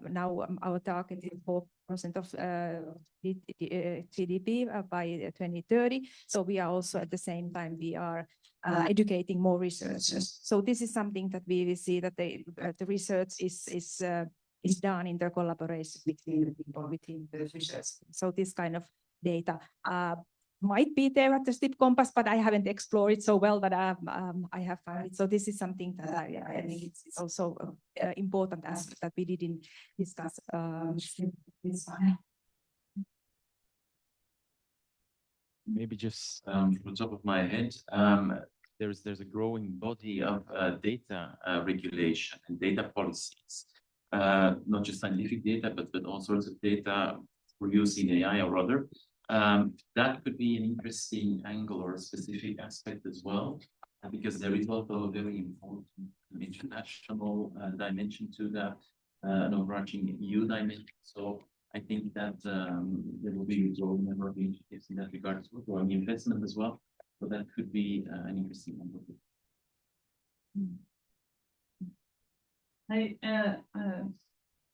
now our target is 4% of GDP by 2030. So we are also at the same time we are educating more researchers. So this is something that we will see, that the research is done in the collaboration between the people within the research. So this kind of data might be there at the STIP Compass, but I haven't explored it so well that I have found it. So this is something that I think it's also important aspect that we didn't discuss this time. Maybe just from the top of my head, there's a growing body of data regulation and data policies, not just scientific data, but all sorts of data for use in AI or other. That could be an interesting angle or a specific aspect as well, because there is also a very important international dimension to that, an overarching EU dimension. So I think that there will be a growing number of initiatives in that regard as well, growing investment as well. So that could be an interesting one.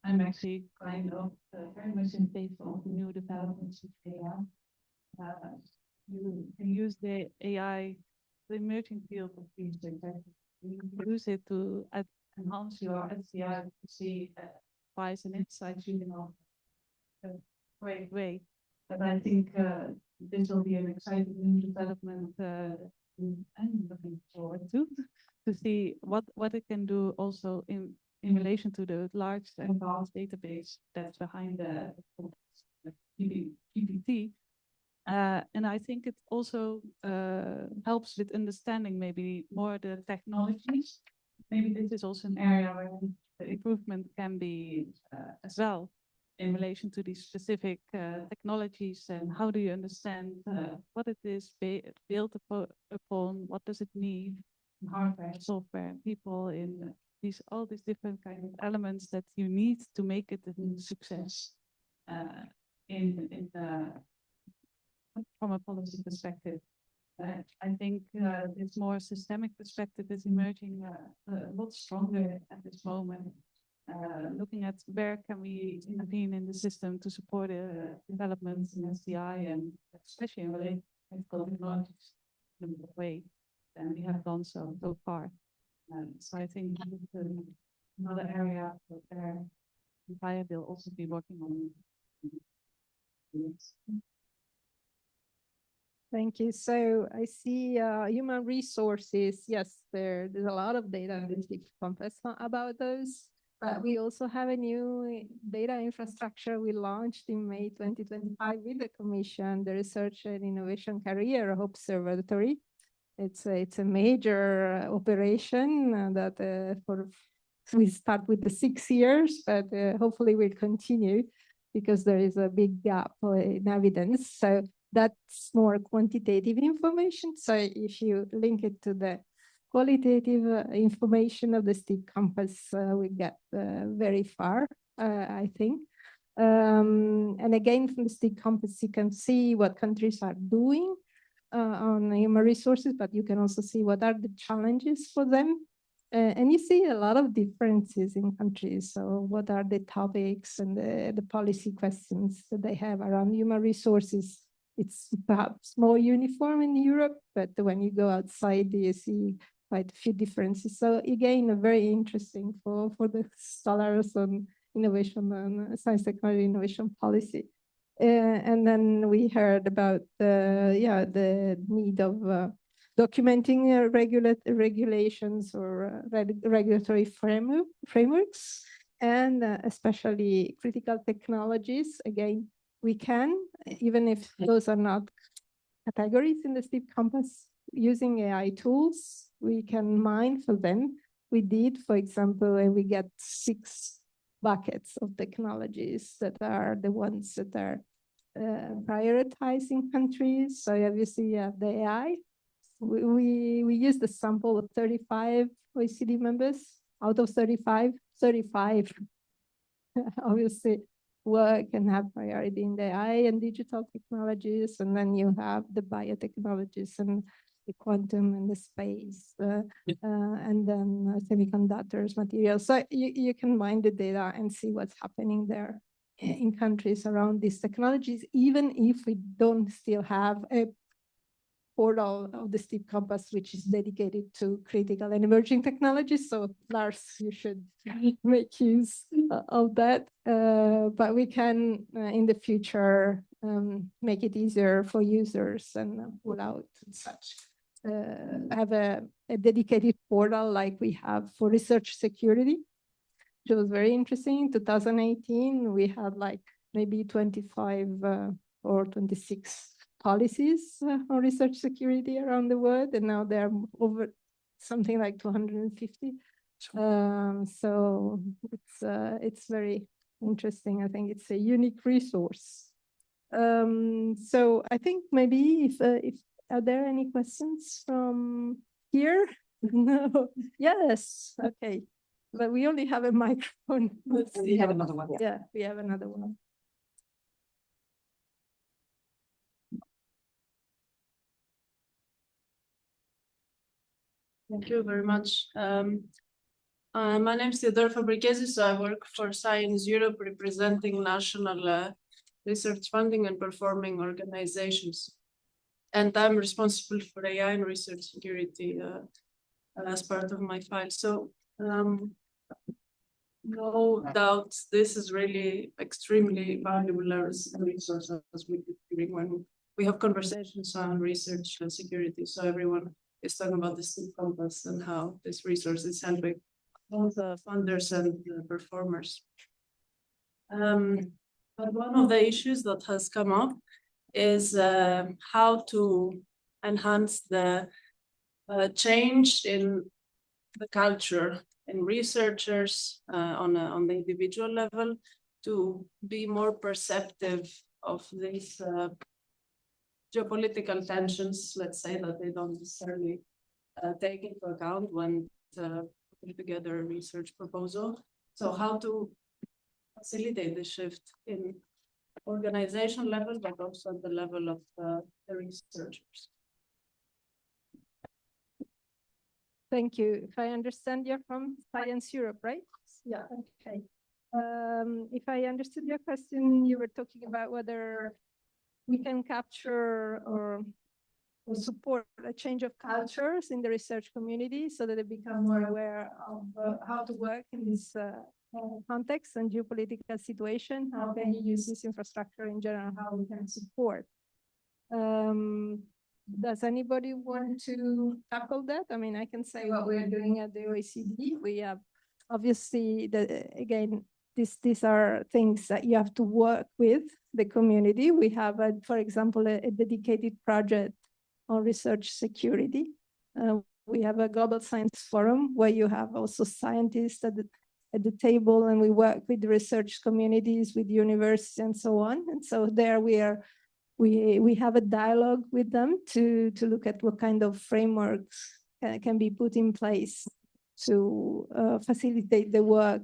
I'm actually kind of very much in favor of the new developments with AI. You can use the AI, the emerging field of research. You can use it to enhance your SDI to see advice and insights using a great way. But I think this will be an exciting new development. I'm looking forward to see what it can do also in relation to the large and vast database that's behind the GPT. And I think it also helps with understanding maybe more the technologies. Maybe this is also an area where the improvement can be as well in relation to these specific technologies, and how do you understand what it is built upon, what does it need, hardware, software, people in all these different kind of elements that you need to make it a success from a policy perspective. I think this more systemic perspective is emerging a lot stronger at this moment. Looking at where can we intervene in the system to support developments in SDI, and especially in relation to technologies in a way than we have done so far. So I think this is another area where Via will also be working on. Thank you. So I see human resources. Yes, there's a lot of data in the STIP Compass about those. But we also have a new data infrastructure we launched in May 2025 with the Commission, the Research and Innovation Career Observatory. It's a major operation that we start with the 6 years, but hopefully we'll continue because there is a big gap in evidence. So that's more quantitative information. So if you link it to the qualitative information of the STIP Compass, we get very far, I think. And again, from the STIP Compass, you can see what countries are doing on human resources, but you can also see what are the challenges for them. And you see a lot of differences in countries. So what are the topics and the policy questions that they have around human resources? It's perhaps more uniform in Europe, but when you go outside, you see quite a few differences. So again, very interesting for the scholars on innovation and science, technology, innovation policy. And then we heard about the need of documenting regulations or regulatory frameworks, and especially critical technologies. Again, we can, even if those are not categories in the STIP Compass, using AI tools, we can mine for them. We did, for example, and we get 6 buckets of technologies that are the ones that are prioritizing countries. So obviously you have the AI. We use the sample of 35 OECD members. Out of 35 obviously work and have priority in the AI and digital technologies, and then you have the biotechnologies and the quantum and the space, and then semiconductors, materials. So you can mine the data and see what's happening there in countries around these technologies, even if we don't still have a portal of the STIP Compass, which is dedicated to critical and emerging technologies. So Lars, you should make use of that. But we can, in the future, make it easier for users and pull out and such. Have a dedicated portal like we have for research security, which was very interesting. In 2018, we had like maybe 25 or 26 policies on research security around the world, and now they're over something like 250. So it's very interesting. I think it's a unique resource So I think maybe if are there any questions from here? No. Yes. Okay. But we only have a microphone. We have another one. Yeah, we have another one. Thank you very much. My name is Theodora Fabrikesi, I work for Science Europe, representing national research funding and performing organizations. And I'm responsible for AI and research security as part of my file. So no doubt this is really extremely valuable resource as we do when we have conversations on research and security. So everyone is talking about the STIP Compass and how this resource is helping both the funders and the performers. But one of the issues that has come up is how to enhance the change in the culture in researchers on the individual level to be more perceptive of these geopolitical tensions, let's say, that they don't necessarily take into account when putting together a research proposal. So how to facilitate the shift in organization level, but also at the level of the researchers. Thank you. If I understand, you're from Science Europe, right? Yeah, okay. If I understood your question, you were talking about whether we can capture or support a change of cultures in the research community so that they become more aware of how to work in this context and geopolitical situation. How can you use this infrastructure in general? How we can support? Does anybody want to tackle that? I mean, I can say what we're doing at the OECD. We have obviously, again, these are things that you have to work with the community. We have, for example, a dedicated project on research security. We have a global science forum where you have also scientists at the table, and we work with the research communities, with universities, and so on. And so there we have a dialogue with them to look at what kind of frameworks can be put in place to facilitate the work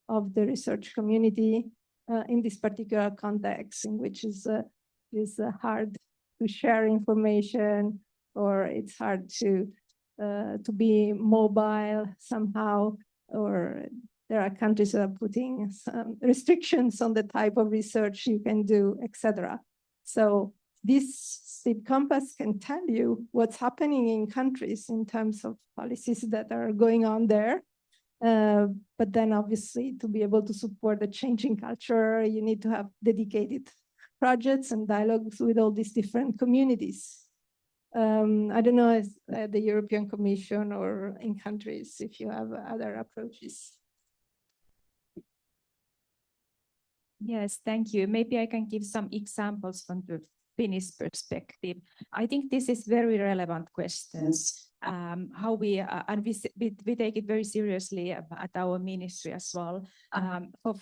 of the research community in this particular context, in which is hard to share information, or it's hard to be mobile somehow, or there are countries that are putting some restrictions on the type of research you can do, etc. So this STIP Compass can tell you what's happening in countries in terms of policies that are going on there. But then obviously to be able to support the changing culture, you need to have dedicated projects and dialogues with all these different communities. I don't know if the European Commission or in countries, if you have other approaches. Yes, thank you. Maybe I can give some examples from the Finnish perspective. I think this is very relevant questions. How we and we take it very seriously at our ministry as well.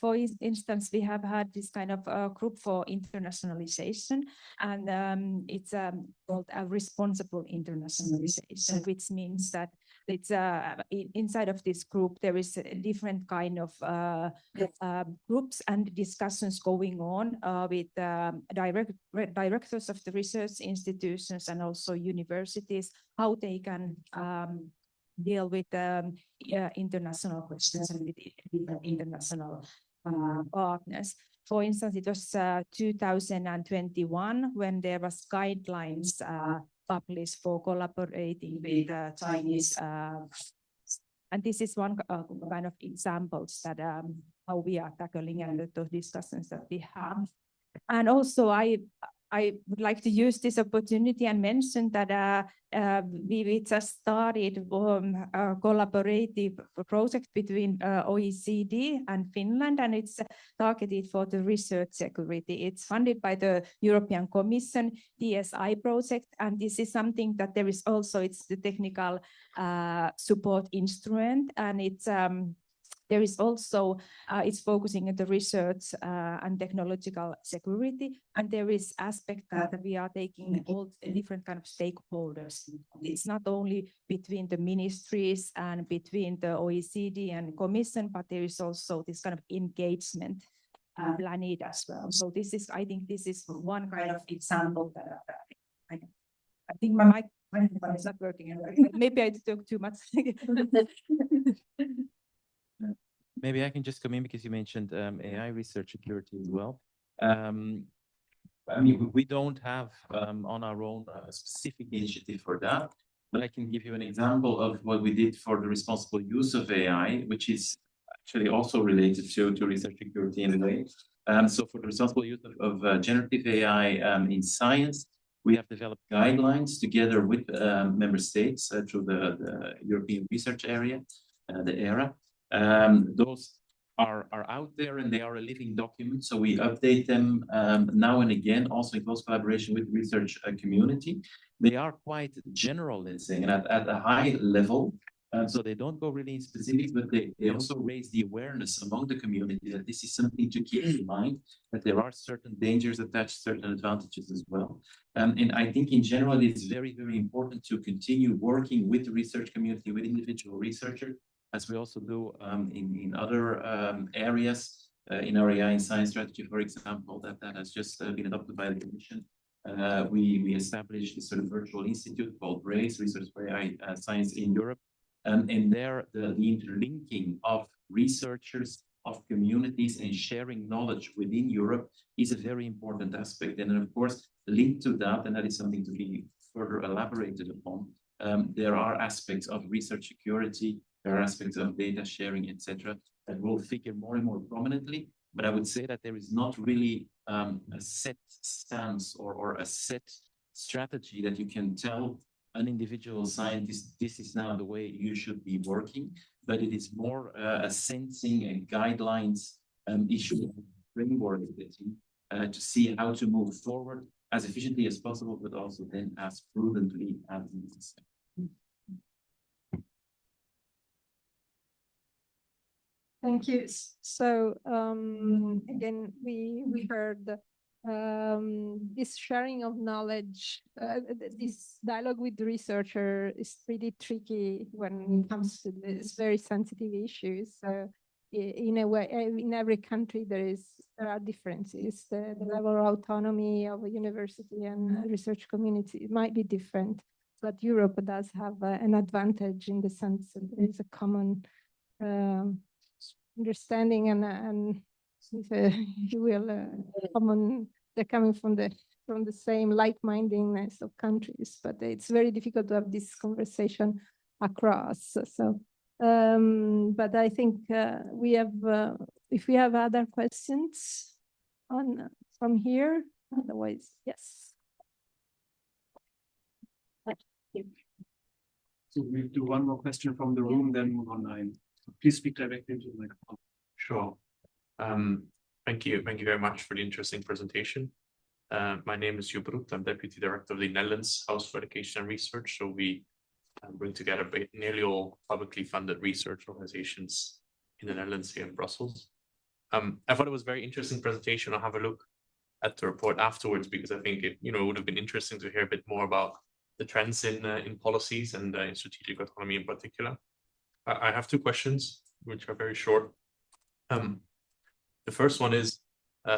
For instance, we have had this kind of group for internationalization, and it's called a responsible internationalization, which means that it's inside of this group there is a different kind of groups and discussions going on with directors of the research institutions and also universities, how they can deal with international questions and with international partners. For instance, it was 2021 when there was guidelines published for collaborating with Chinese, and this is one kind of examples that how we are tackling and the discussions that we have. And also I would like to use this opportunity and mention that we just started a collaborative project between OECD and Finland, and it's targeted for the research security. It's funded by the European Commission TSI project, and this is something that there is also, it's the technical support instrument, and it's There is also, it's focusing on the research and technological security. And there is aspect that we are taking all different kind of stakeholders. It's not only between the ministries and between the OECD and Commission, but there is also this kind of engagement planning as well. So this is, I think this is one kind of example that I think my microphone is not working. Maybe I talk too much. Maybe I can just come in because you mentioned AI research security as well. I mean, we don't have on our own a specific initiative for that, but I can give you an example of what we did for the responsible use of AI, which is actually also related to research security in a way. So for the responsible use of generative AI in science, we have developed guidelines together with member states through the European Research Area, the ERA. Those are out there and they are a living document. So we update them now and again, also in close collaboration with the research community. They are quite general, let's say, and at a high level. So they don't go really in specifics, but they also raise the awareness among the community that this is something to keep in mind, that there are certain dangers attached, certain advantages as well. And I think in general, it's very, very important to continue working with the research community, with individual researchers, as we also do in other areas, in our AI and science strategy, for example, that has just been adopted by the Commission. We established this sort of virtual institute called RACE, Research for AI Science in Europe. And there, the interlinking of researchers, of communities, and sharing knowledge within Europe is a very important aspect. And then, of course, linked to that, and that is something to be further elaborated upon, there are aspects of research security, there are aspects of data sharing, etc., that will figure more and more prominently. But I would say that there is not really a set stance or a set strategy that you can tell an individual scientist, this is now the way you should be working, but it is more a sensing and guidelines issue framework to see how to move forward as efficiently as possible, but also then as prudently as necessary. Thank you. So again, we heard this sharing of knowledge, this dialogue with the researcher is pretty tricky when it comes to these very sensitive issues. So in a way, in every country, there are differences. The level of autonomy of a university and research community, it might be different, but Europe does have an advantage in the sense that there is a common understanding and if you will, common. They're coming from the same like-mindedness of countries, but it's very difficult to have this conversation across. So, but I think we have, if we have other questions from here, otherwise, yes. So we'll do one more question from the room, then online. So please speak directly to the microphone. Sure. Thank you very much for the interesting presentation. My name is Geurts. I'm Deputy Director of the Netherlands House for Education and Research. So we bring together nearly all publicly funded research organizations in the Netherlands here in Brussels. I thought it was a very interesting presentation. I'll have a look at the report afterwards because I think it would have been interesting to hear a bit more about the trends in policies and in strategic autonomy in particular. I have two questions, which are very short. The first one is,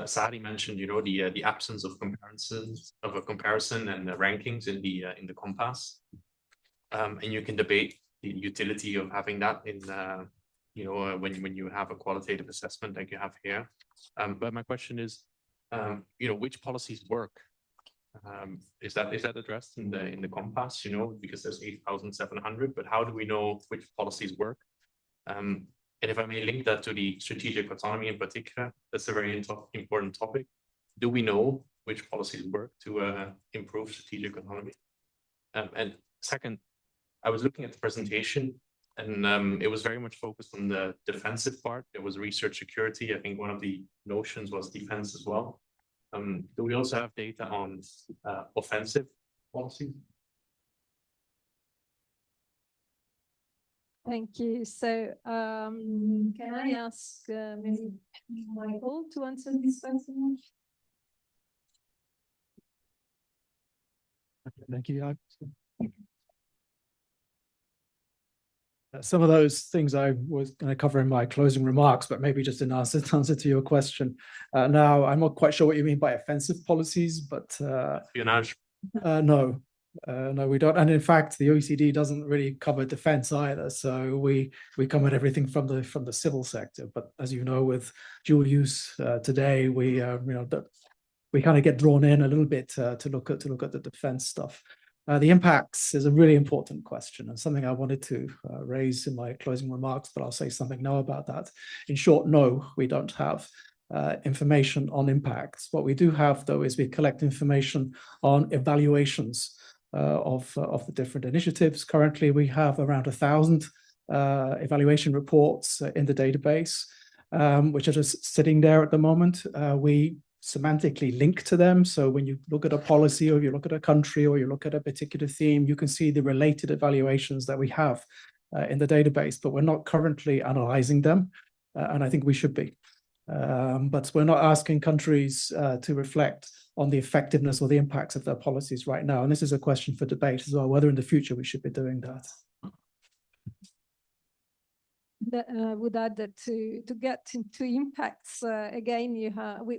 Sari mentioned, the absence of a comparison and the rankings in the Compass, and you can debate the utility of having that in, when you have a qualitative assessment like you have here. But my question is, which policies work? Is that addressed in the Compass? Because there's 8,700, but how do we know which policies work? And if I may link that to the strategic autonomy in particular, that's a very important topic. Do we know which policies work to improve strategic autonomy? And second, I was looking at the presentation and it was very much focused on the defensive part. There was research security. I think one of the notions was defense as well. Do we also have data on offensive policy? Thank you. So can I ask maybe Michael to answer this question? Thank you. Some of those things I was going to cover in my closing remarks, but maybe just in answer to your question. Now, I'm not quite sure what you mean by offensive policies, but Espionage. no, we don't. And in fact, the OECD doesn't really cover defense either. So we come at everything from the civil sector. But as you know, with dual use today, we we kind of get drawn in a little bit to look at the defense stuff. The impacts is a really important question and something I wanted to raise in my closing remarks, but I'll say something now about that. In short, no, we don't have information on impacts. What we do have, though, is we collect information on evaluations of the different initiatives. Currently, we have around 1,000 evaluation reports in the database, which are just sitting there at the moment. We semantically link to them. So when you look at a policy or you look at a country or you look at a particular theme, you can see the related evaluations that we have in the database, but we're not currently analyzing them. And I think we should be. But we're not asking countries to reflect on the effectiveness or the impacts of their policies right now. And this is a question for debate as well, whether in the future we should be doing that. I would add that to get into impacts, again,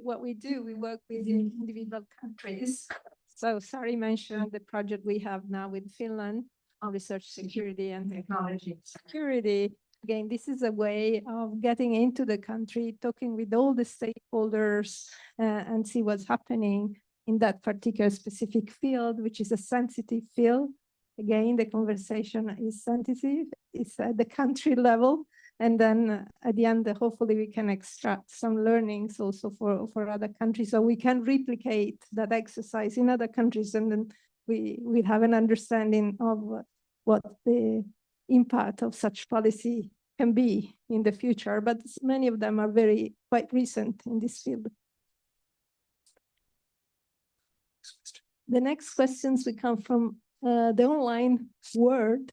what we do, we work with individual countries. So Sari mentioned the project we have now with Finland on research security and technology security. Again, this is a way of getting into the country, talking with all the stakeholders and see what's happening in that particular specific field, which is a sensitive field. Again, the conversation is sensitive, it's at the country level. And then at the end, hopefully we can extract some learnings also for other countries. So we can replicate that exercise in other countries. And then we have an understanding of what the impact of such policy can be in the future. But many of them are quite recent in this field. The next questions will come from the online world.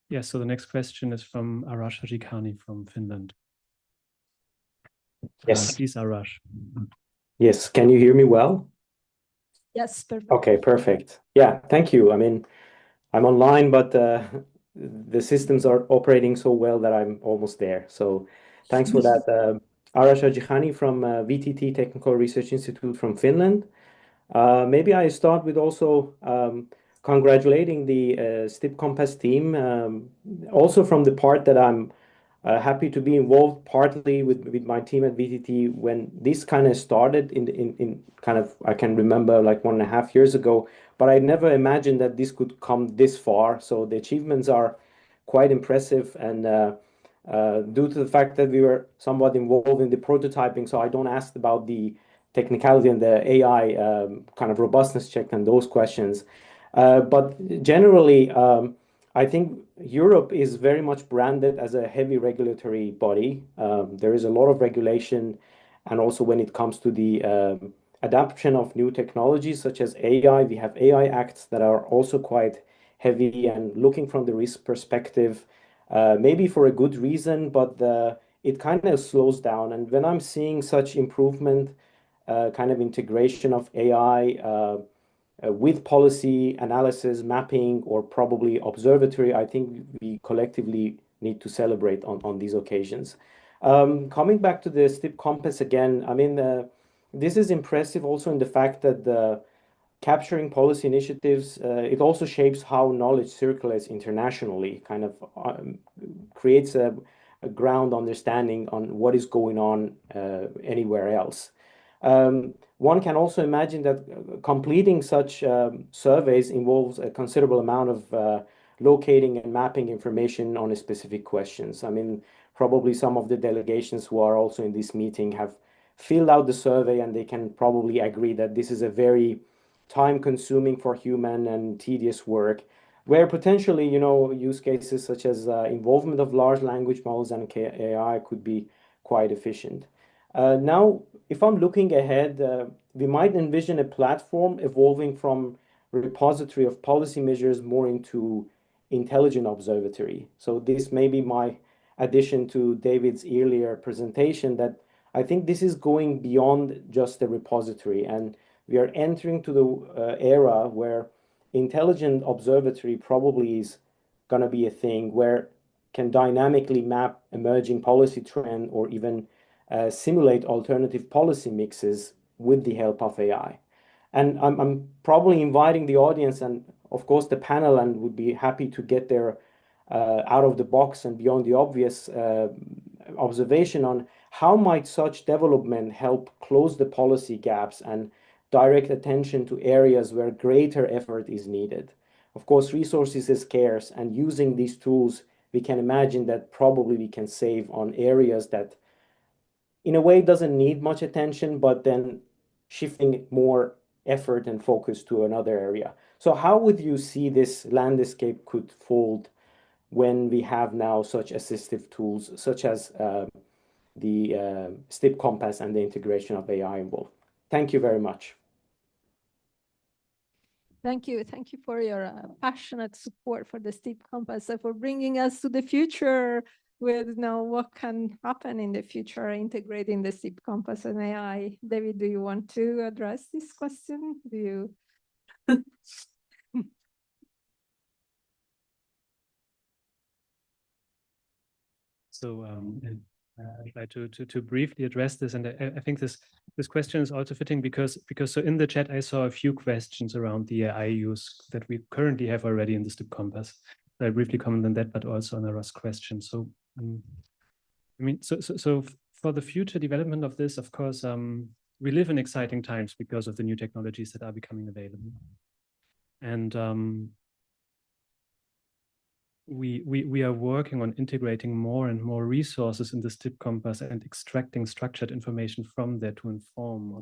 Yes, so the next question is from Arash Hajikani from Finland. Yes. Please, Arash. Yes, can you hear me well? Yes, perfect. Okay, perfect. Yeah, thank you. I mean, I'm online, but the systems are operating so well that I'm almost there. So thanks for that. Arash Hajikani from VTT Technical Research Institute from Finland. Maybe I start with also congratulating the STIP Compass team, also from the part that I'm happy to be involved partly with my team at VTT when this kind of started in kind of, I can remember like 1.5 years ago, but I never imagined that this could come this far. So the achievements are quite impressive, and due to the fact that we were somewhat involved in the prototyping, so I don't ask about the technicality and the AI kind of robustness check and those questions. But generally, I think Europe is very much branded as a heavy regulatory body. There is a lot of regulation, and also when it comes to the adoption of new technologies such as AI, we have AI acts that are also quite heavy and looking from the risk perspective, maybe for a good reason, but it kind of slows down. And when I'm seeing such improvement, kind of integration of AI with policy analysis, mapping, or probably observatory, I think we collectively need to celebrate on these occasions. Coming back to the STIP Compass again, I mean, this is impressive also in the fact that capturing policy initiatives, it also shapes how knowledge circulates internationally, kind of creates a ground understanding on what is going on anywhere else. One can also imagine that completing such surveys involves a considerable amount of locating and mapping information on a specific questions. I mean, probably some of the delegations who are also in this meeting have filled out the survey, and they can probably agree that this is a very time-consuming for human and tedious work, where potentially, you know, use cases such as involvement of large language models and AI could be quite efficient. Now, if I'm looking ahead, we might envision a platform evolving from a repository of policy measures more into intelligent observatory. So this may be my addition to David's earlier presentation, that I think this is going beyond just a repository, and we are entering to the era where intelligent observatory probably is going to be a thing where can dynamically map emerging policy trend or even simulate alternative policy mixes with the help of AI. And I'm probably inviting the audience and of course the panel, and would be happy to get their out of the box and beyond the obvious observation on how might such development help close the policy gaps and direct attention to areas where greater effort is needed. Of course, resources is scarce, and using these tools, we can imagine that probably we can save on areas that in a way doesn't need much attention, but then shifting more effort and focus to another area. So how would you see this landscape could fold when we have now such assistive tools, such as the STIP Compass and the integration of AI involved? Thank you very much. Thank you. Thank you for your passionate support for the STIP Compass and for bringing us to the future with now what can happen in the future, integrating the STIP Compass and AI. David, do you want to address this question? Do you? So I'd like to briefly address this, and I think this question is also fitting because so in the chat I saw a few questions around the AI use that we currently have already in the STIP Compass. I briefly comment on that, but also on a Russ question. So I mean, so for the future development of this, of course, we live in exciting times because of the new technologies that are becoming available, and we are working on integrating more and more resources in the STIP Compass and extracting structured information from there to inform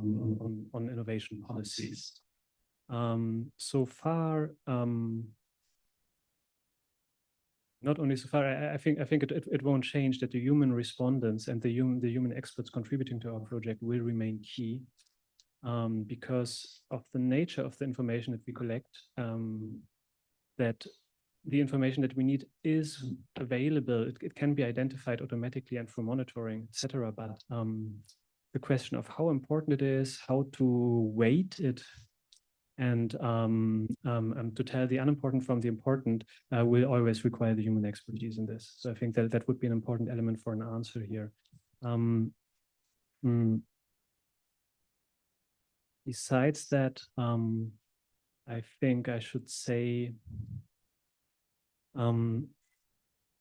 on innovation policies. So far, not only so far, I think it won't change that the human respondents and the human experts contributing to our project will remain key, because of the nature of the information that we collect, that the information that we need is available. It can be identified automatically and through monitoring, etc. But the question of how important it is, how to weight it, and to tell the unimportant from the important will always require the human expertise in this. So I think that that would be an important element for an answer here. Besides that, I think I should say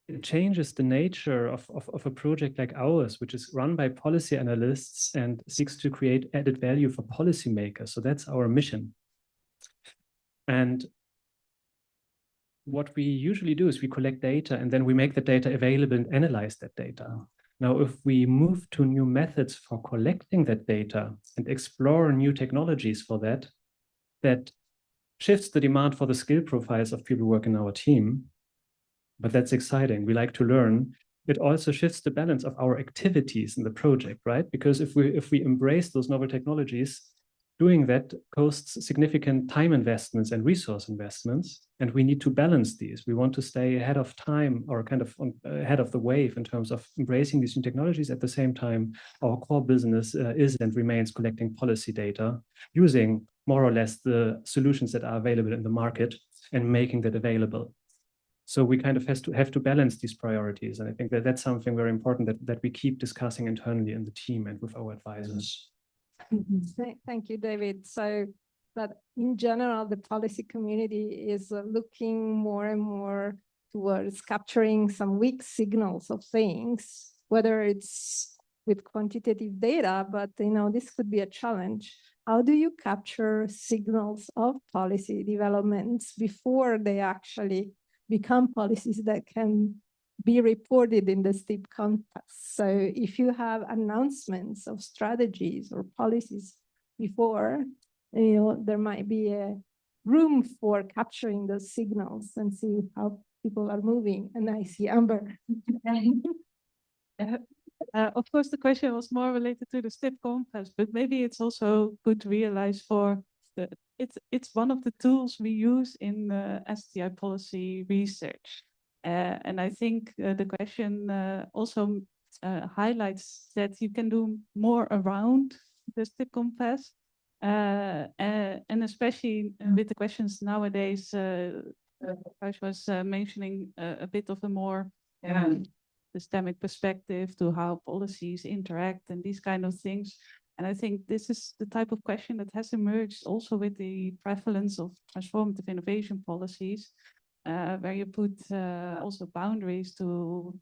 it changes the nature of a project like ours, which is run by policy analysts and seeks to create added value for policymakers. So that's our mission. And what we usually do is we collect data and then we make the data available and analyze that data. Now, if we move to new methods for collecting that data and explore new technologies for that, that shifts the demand for the skill profiles of people who work in our team. But that's exciting. We like to learn. It also shifts the balance of our activities in the project, right? Because if we embrace those novel technologies, doing that costs significant time investments and resource investments, and we need to balance these. We want to stay ahead of time, or kind of ahead of the wave in terms of embracing these new technologies. At the same time, our core business is and remains collecting policy data, using more or less the solutions that are available in the market and making that available. So we kind of have to balance these priorities. And I think that that's something very important that we keep discussing internally in the team and with our advisors. Thank you, David. So that in general, the policy community is looking more and more towards capturing some weak signals of things, whether it's with quantitative data, but this could be a challenge. How do you capture signals of policy developments before they actually become policies that can be reported in the STIP Compass? So if you have announcements of strategies or policies before, there might be a room for capturing those signals and see how people are moving. And I see Amber. Of course, the question was more related to the STIP Compass, but maybe it's also good to realize for it's one of the tools we use in STI policy research. And I think the question also highlights that you can do more around the STIP Compass. And especially with the questions nowadays, I was mentioning a bit of a more systemic perspective to how policies interact and these kind of things. And I think this is the type of question that has emerged also with the prevalence of transformative innovation policies, where you put also boundaries to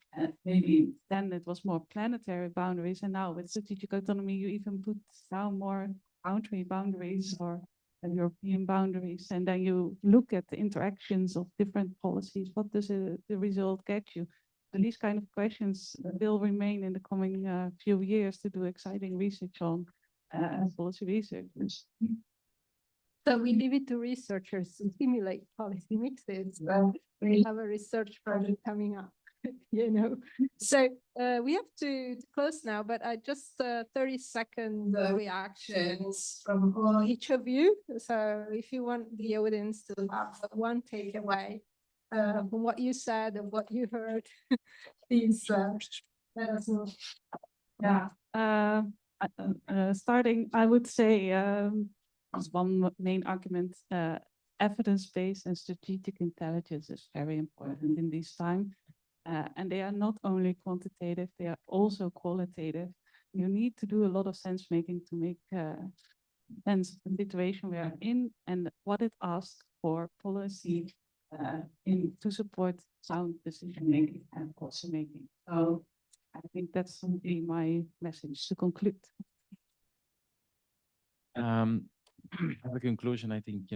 maybe then it was more planetary boundaries, and now with strategic autonomy you even put down more country boundaries or European boundaries, and then you look at the interactions of different policies. What does the result get you? So these kind of questions will remain in the coming few years to do exciting research on policy research. So we leave it to researchers to simulate policy mixes. We have a research project coming up, you know. So we have to close now, but I just 30-second reactions from each of you. So if you want the audience to have one takeaway from what you said and what you heard, please let us know. Yeah. Starting, I would say, as one main argument, evidence-based and strategic intelligence is very important in this time. And they are not only quantitative, they are also qualitative. You need to do a lot of sense making to make sense of the situation we are in and what it asks for policy to support sound decision making and policy making. So I think that's going to be my message to conclude. As a conclusion, I think,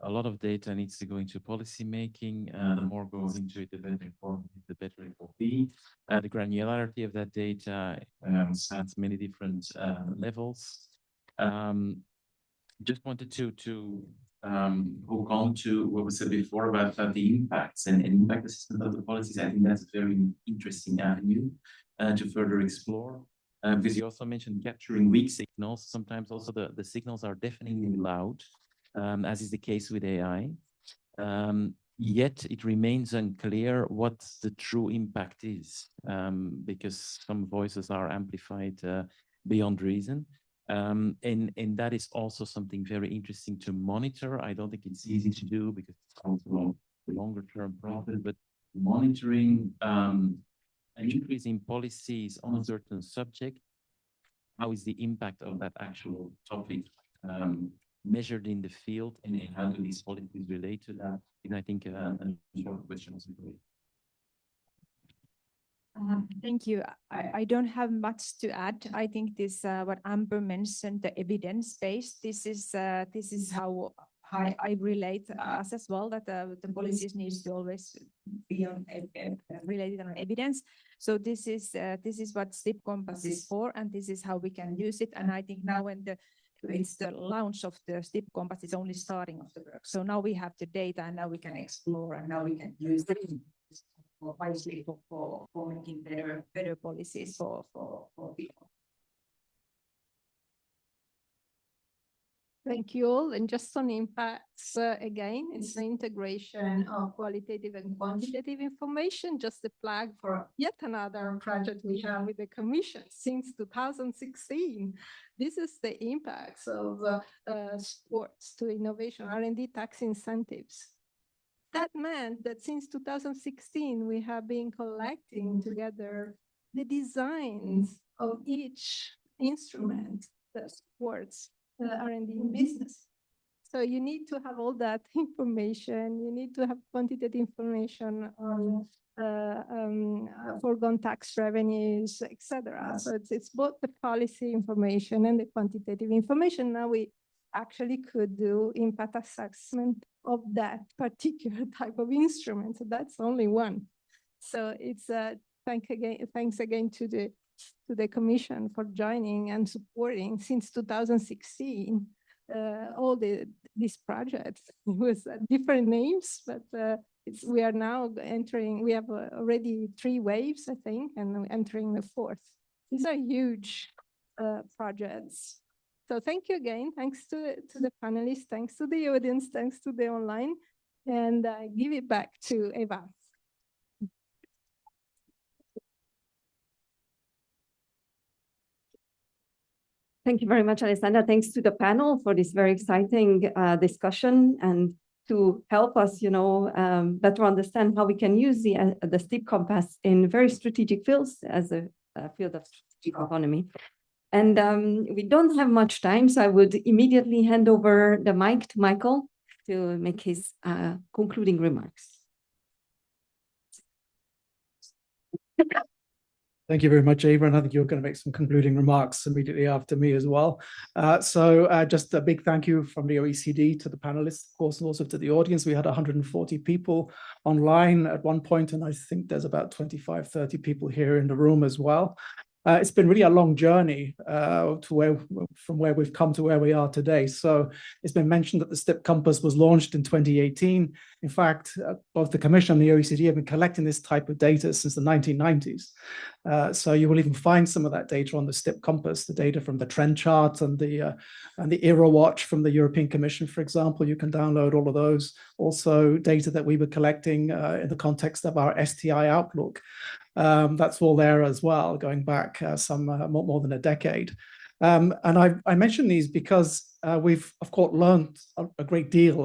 a lot of data needs to go into policy making. The more goes into it, the better informed, the better it will be. The granularity of that data spans many different levels. Just wanted to hook on to what was said before about the impacts and impact assessment of the policies. I think that's a very interesting avenue to further explore. Because you also mentioned capturing weak signals. Sometimes also the signals are deafeningly loud, as is the case with AI. Yet it remains unclear what the true impact is, because some voices are amplified beyond reason. And that is also something very interesting to monitor. I don't think it's easy to do because it's also a longer term problem, but monitoring an increase in policies on a certain subject, how is the impact of that actual topic measured in the field, and how do these policies relate to that? And I think an important question also. Thank you. I don't have much to add. I think this what Amber mentioned, the evidence based. This is how I relate us as well, that the policies needs to always be on related on evidence. So this is what STIP Compass is for, and this is how we can use it. And I think now when it's the launch of the STIP Compass, it's only starting of the work. So now we have the data, and now we can explore, and now we can use it wisely for making better policies for people. Thank you all. And just on impacts, again, it's the integration of qualitative and quantitative information, just a flag for yet another project we have with the Commission since 2016. This is the impacts of supports to innovation, R&D tax incentives. That meant that since 2016, we have been collecting together the designs of each instrument that supports R&D in business. So you need to have all that information. You need to have quantitative information on foregone tax revenues, etc. So it's both the policy information and the quantitative information. Now we actually could do impact assessment of that particular type of instrument. So that's only one. So it's thanks again to the Commission for joining and supporting since 2016 all these projects. It was different names, but we are now entering. We have already 3 waves, I think, and we're entering the 4th. These are huge projects. So thank you again. Thanks to the panelists, thanks to the audience, thanks to the online. And I give it back to Eva. Thank you very much, Alessandra. Thanks to the panel for this very exciting discussion and to help us, better understand how we can use the STIP Compass in very strategic fields as a field of strategic autonomy. And we don't have much time, so I would immediately hand over the mic to Michael to make his concluding remarks. Thank you very much, Eva, and I think you're going to make some concluding remarks immediately after me as well. So just a big thank you from the OECD to the panelists, of course, and also to the audience. We had 140 people online at one point, and I think there's about 25, 30 people here in the room as well. It's been really a long journey from where we've come to where we are today. So it's been mentioned that the STIP Compass was launched in 2018. In fact, both the Commission and the OECD have been collecting this type of data since the 1990s. So you will even find some of that data on the STIP Compass, the data from the trend chart and the Era Watch from the European Commission, for example. You can download all of those. Also, data that we were collecting in the context of our STI outlook. That's all there as well, going back some more than a decade. And I mention these because we've, of course, learned a great deal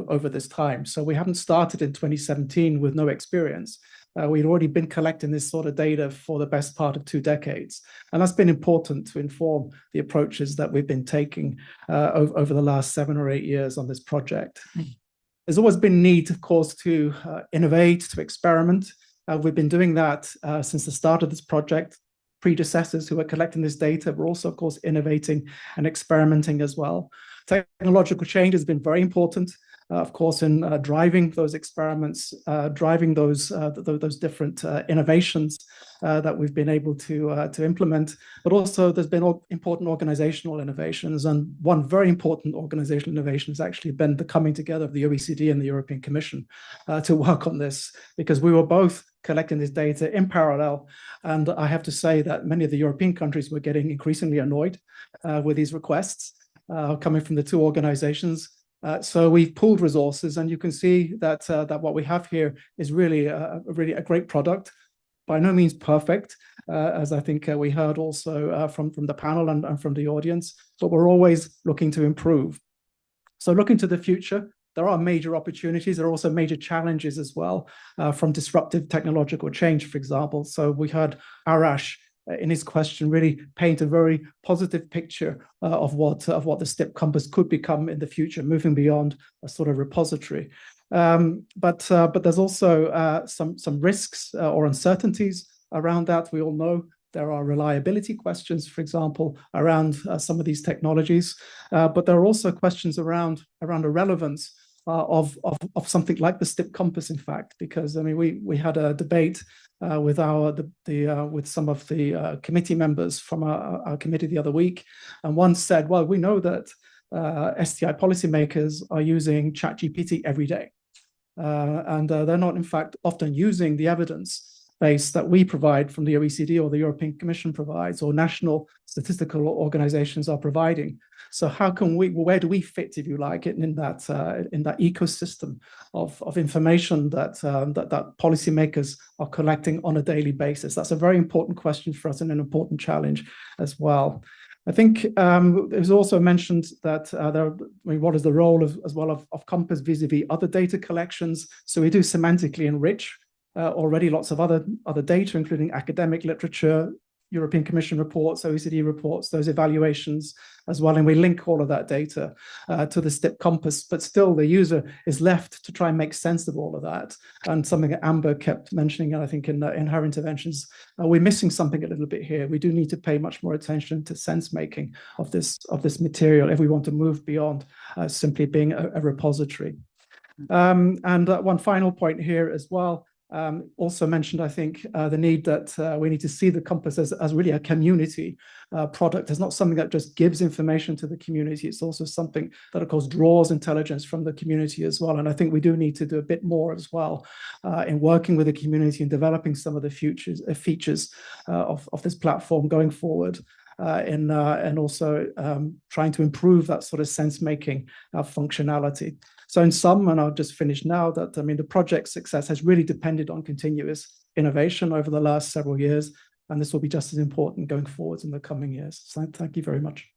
over this time. So we haven't started in 2017 with no experience. We'd already been collecting this sort of data for the best part of 2 decades. And that's been important to inform the approaches that we've been taking over the last 7 or 8 years on this project. There's always been need, of course, to innovate, to experiment. We've been doing that since the start of this project. Predecessors who are collecting this data were also, of course, innovating and experimenting as well. Technological change has been very important, of course, in driving those experiments, driving those different innovations that we've been able to implement. But also, there's been important organizational innovations, and one very important organizational innovation has actually been the coming together of the OECD and the European Commission to work on this, because we were both collecting this data in parallel. And I have to say that many of the European countries were getting increasingly annoyed with these requests coming from the 2 organizations. So we've pooled resources, and you can see that what we have here is really a great product. By no means perfect, as I think we heard also from the panel and from the audience, but we're always looking to improve. So looking to the future, there are major opportunities. There are also major challenges as well from disruptive technological change, for example. So we heard Arash in his question really paint a very positive picture of what the STIP Compass could become in the future, moving beyond a sort of repository. But there's also some risks or uncertainties around that. We all know there are reliability questions, for example, around some of these technologies. But there are also questions around the relevance of something like the STIP Compass, in fact, because I mean we had a debate with some of the committee members from our committee the other week, and one said, well, we know that STI policymakers are using ChatGPT every day, and they're not, in fact, often using the evidence base that we provide from the OECD or the European Commission provides, or national statistical organizations are providing. So how can where do we fit, if you like, in that ecosystem of information that policymakers are collecting on a daily basis? That's a very important question for us and an important challenge as well. I think it was also mentioned that what is the role of Compass vis-a-vis other data collections? So we do semantically enrich already lots of other data, including academic literature, European Commission reports, OECD reports, those evaluations as well. And we link all of that data to the STIP Compass, but still the user is left to try and make sense of all of that. And something that Amber kept mentioning, I think in her interventions, we're missing something a little bit here. We do need to pay much more attention to sense making of this material if we want to move beyond simply being a repository. And one final point here as well. Also mentioned, I think, the need that we need to see the Compass as really a community product. It's not something that just gives information to the community. It's also something that, of course, draws intelligence from the community as well. And I think we do need to do a bit more as well in working with the community and developing some of the features of this platform going forward. and also trying to improve that sort of sense-making functionality. So in sum, and I'll just finish now, that I mean, the project's success has really depended on continuous innovation over the last several years, and this will be just as important going forwards in the coming years. So thank you very much.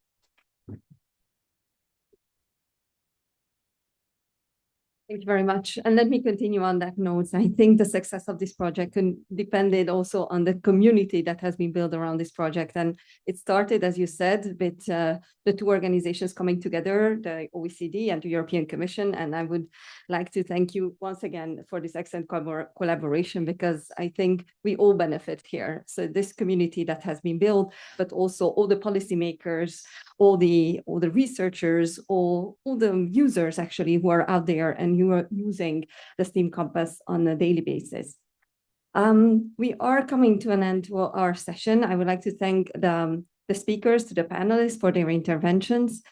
Thank you very much. And let me continue on that note. I think the success of this project depended also on the community that has been built around this project. And it started, as you said, with the two organizations coming together, the OECD and the European Commission. And I would like to thank you once again for this excellent collaboration, because I think we all benefit here. So this community that has been built, but also all the policymakers, all the researchers, all the users actually who are out there and who are using the STIP Compass on a daily basis. We are coming to an end to our session. I would like to thank the speakers, to the panelists for their interventions.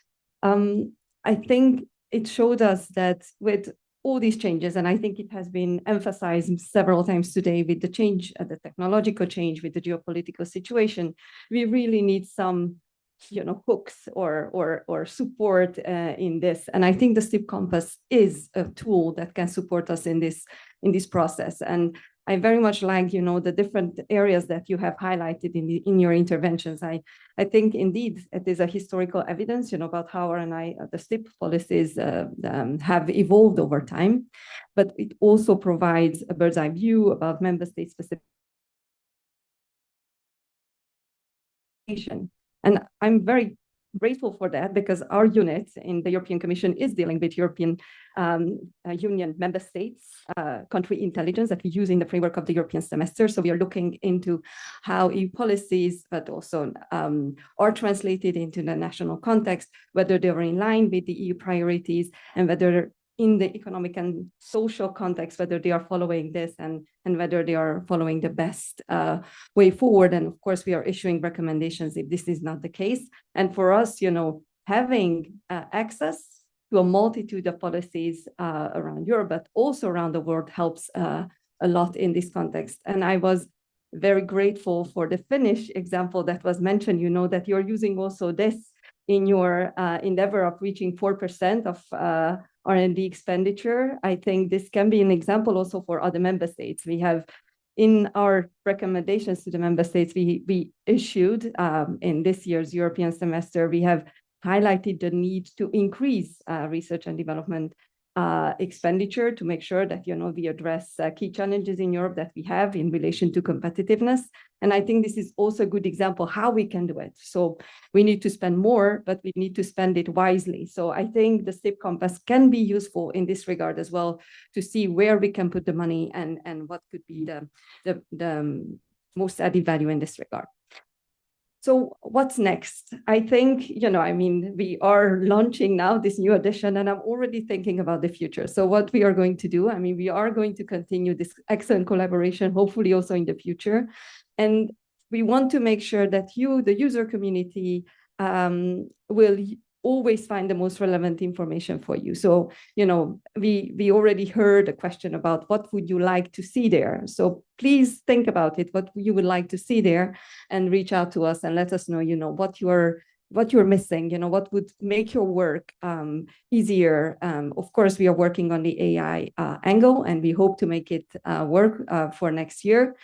I think it showed us that with all these changes, and I think it has been emphasized several times today with the change, the technological change, with the geopolitical situation, we really need some hooks or support in this. And I think the STIP Compass is a tool that can support us in this process. And I very much like, the different areas that you have highlighted in your interventions. I think indeed it is a historical evidence, about how the STIP policies have evolved over time, but it also provides a bird's eye view about member state specific. And I'm very grateful for that, because our unit in the European Commission is dealing with European Union member states, country intelligence that we use in the framework of the European semester. So we are looking into how EU policies, but also are translated into the national context, whether they are in line with the EU priorities, and whether in the economic and social context, whether they are following this and whether they are following the best way forward. And of course, we are issuing recommendations if this is not the case. And for us, having access to a multitude of policies around Europe, but also around the world, helps a lot in this context. And I was very grateful for the Finnish example that was mentioned, that you're using also this in your endeavor of reaching 4% of R&D expenditure. I think this can be an example also for other member states. We have, in our recommendations to the member states, we issued in this year's European semester, we have highlighted the need to increase research and development expenditure to make sure that we address key challenges in Europe that we have in relation to competitiveness. And I think this is also a good example how we can do it. So we need to spend more, but we need to spend it wisely. So I think the STIP Compass can be useful in this regard as well, to see where we can put the money and what could be the most added value in this regard. So what's next? I think, we are launching now this new edition, and I'm already thinking about the future. So what we are going to do, we are going to continue this excellent collaboration, hopefully also in the future. And we want to make sure that you, the user community, will always find the most relevant information for you. So, we already heard a question about what would you like to see there. So please think about it, what you would like to see there, and reach out to us and let us know, what you're missing, what would make your work easier. Of course, we are working on the AI angle, and we hope to make it work for next year.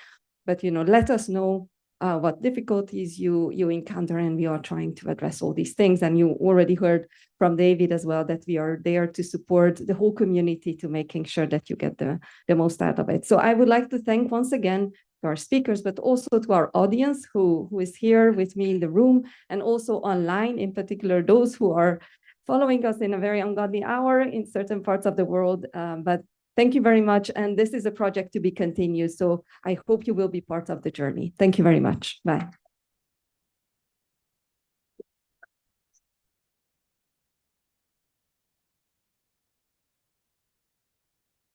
But, let us know what difficulties you encounter, and we are trying to address all these things. And you already heard from David as well that we are there to support the whole community to making sure that you get the most out of it. So I would like to thank once again to our speakers, but also to our audience who is here with me in the room, and also online, in particular those who are following us in a very ungodly hour in certain parts of the world. But thank you very much. And this is a project to be continued. So I hope you will be part of the journey. Thank you very much. Bye.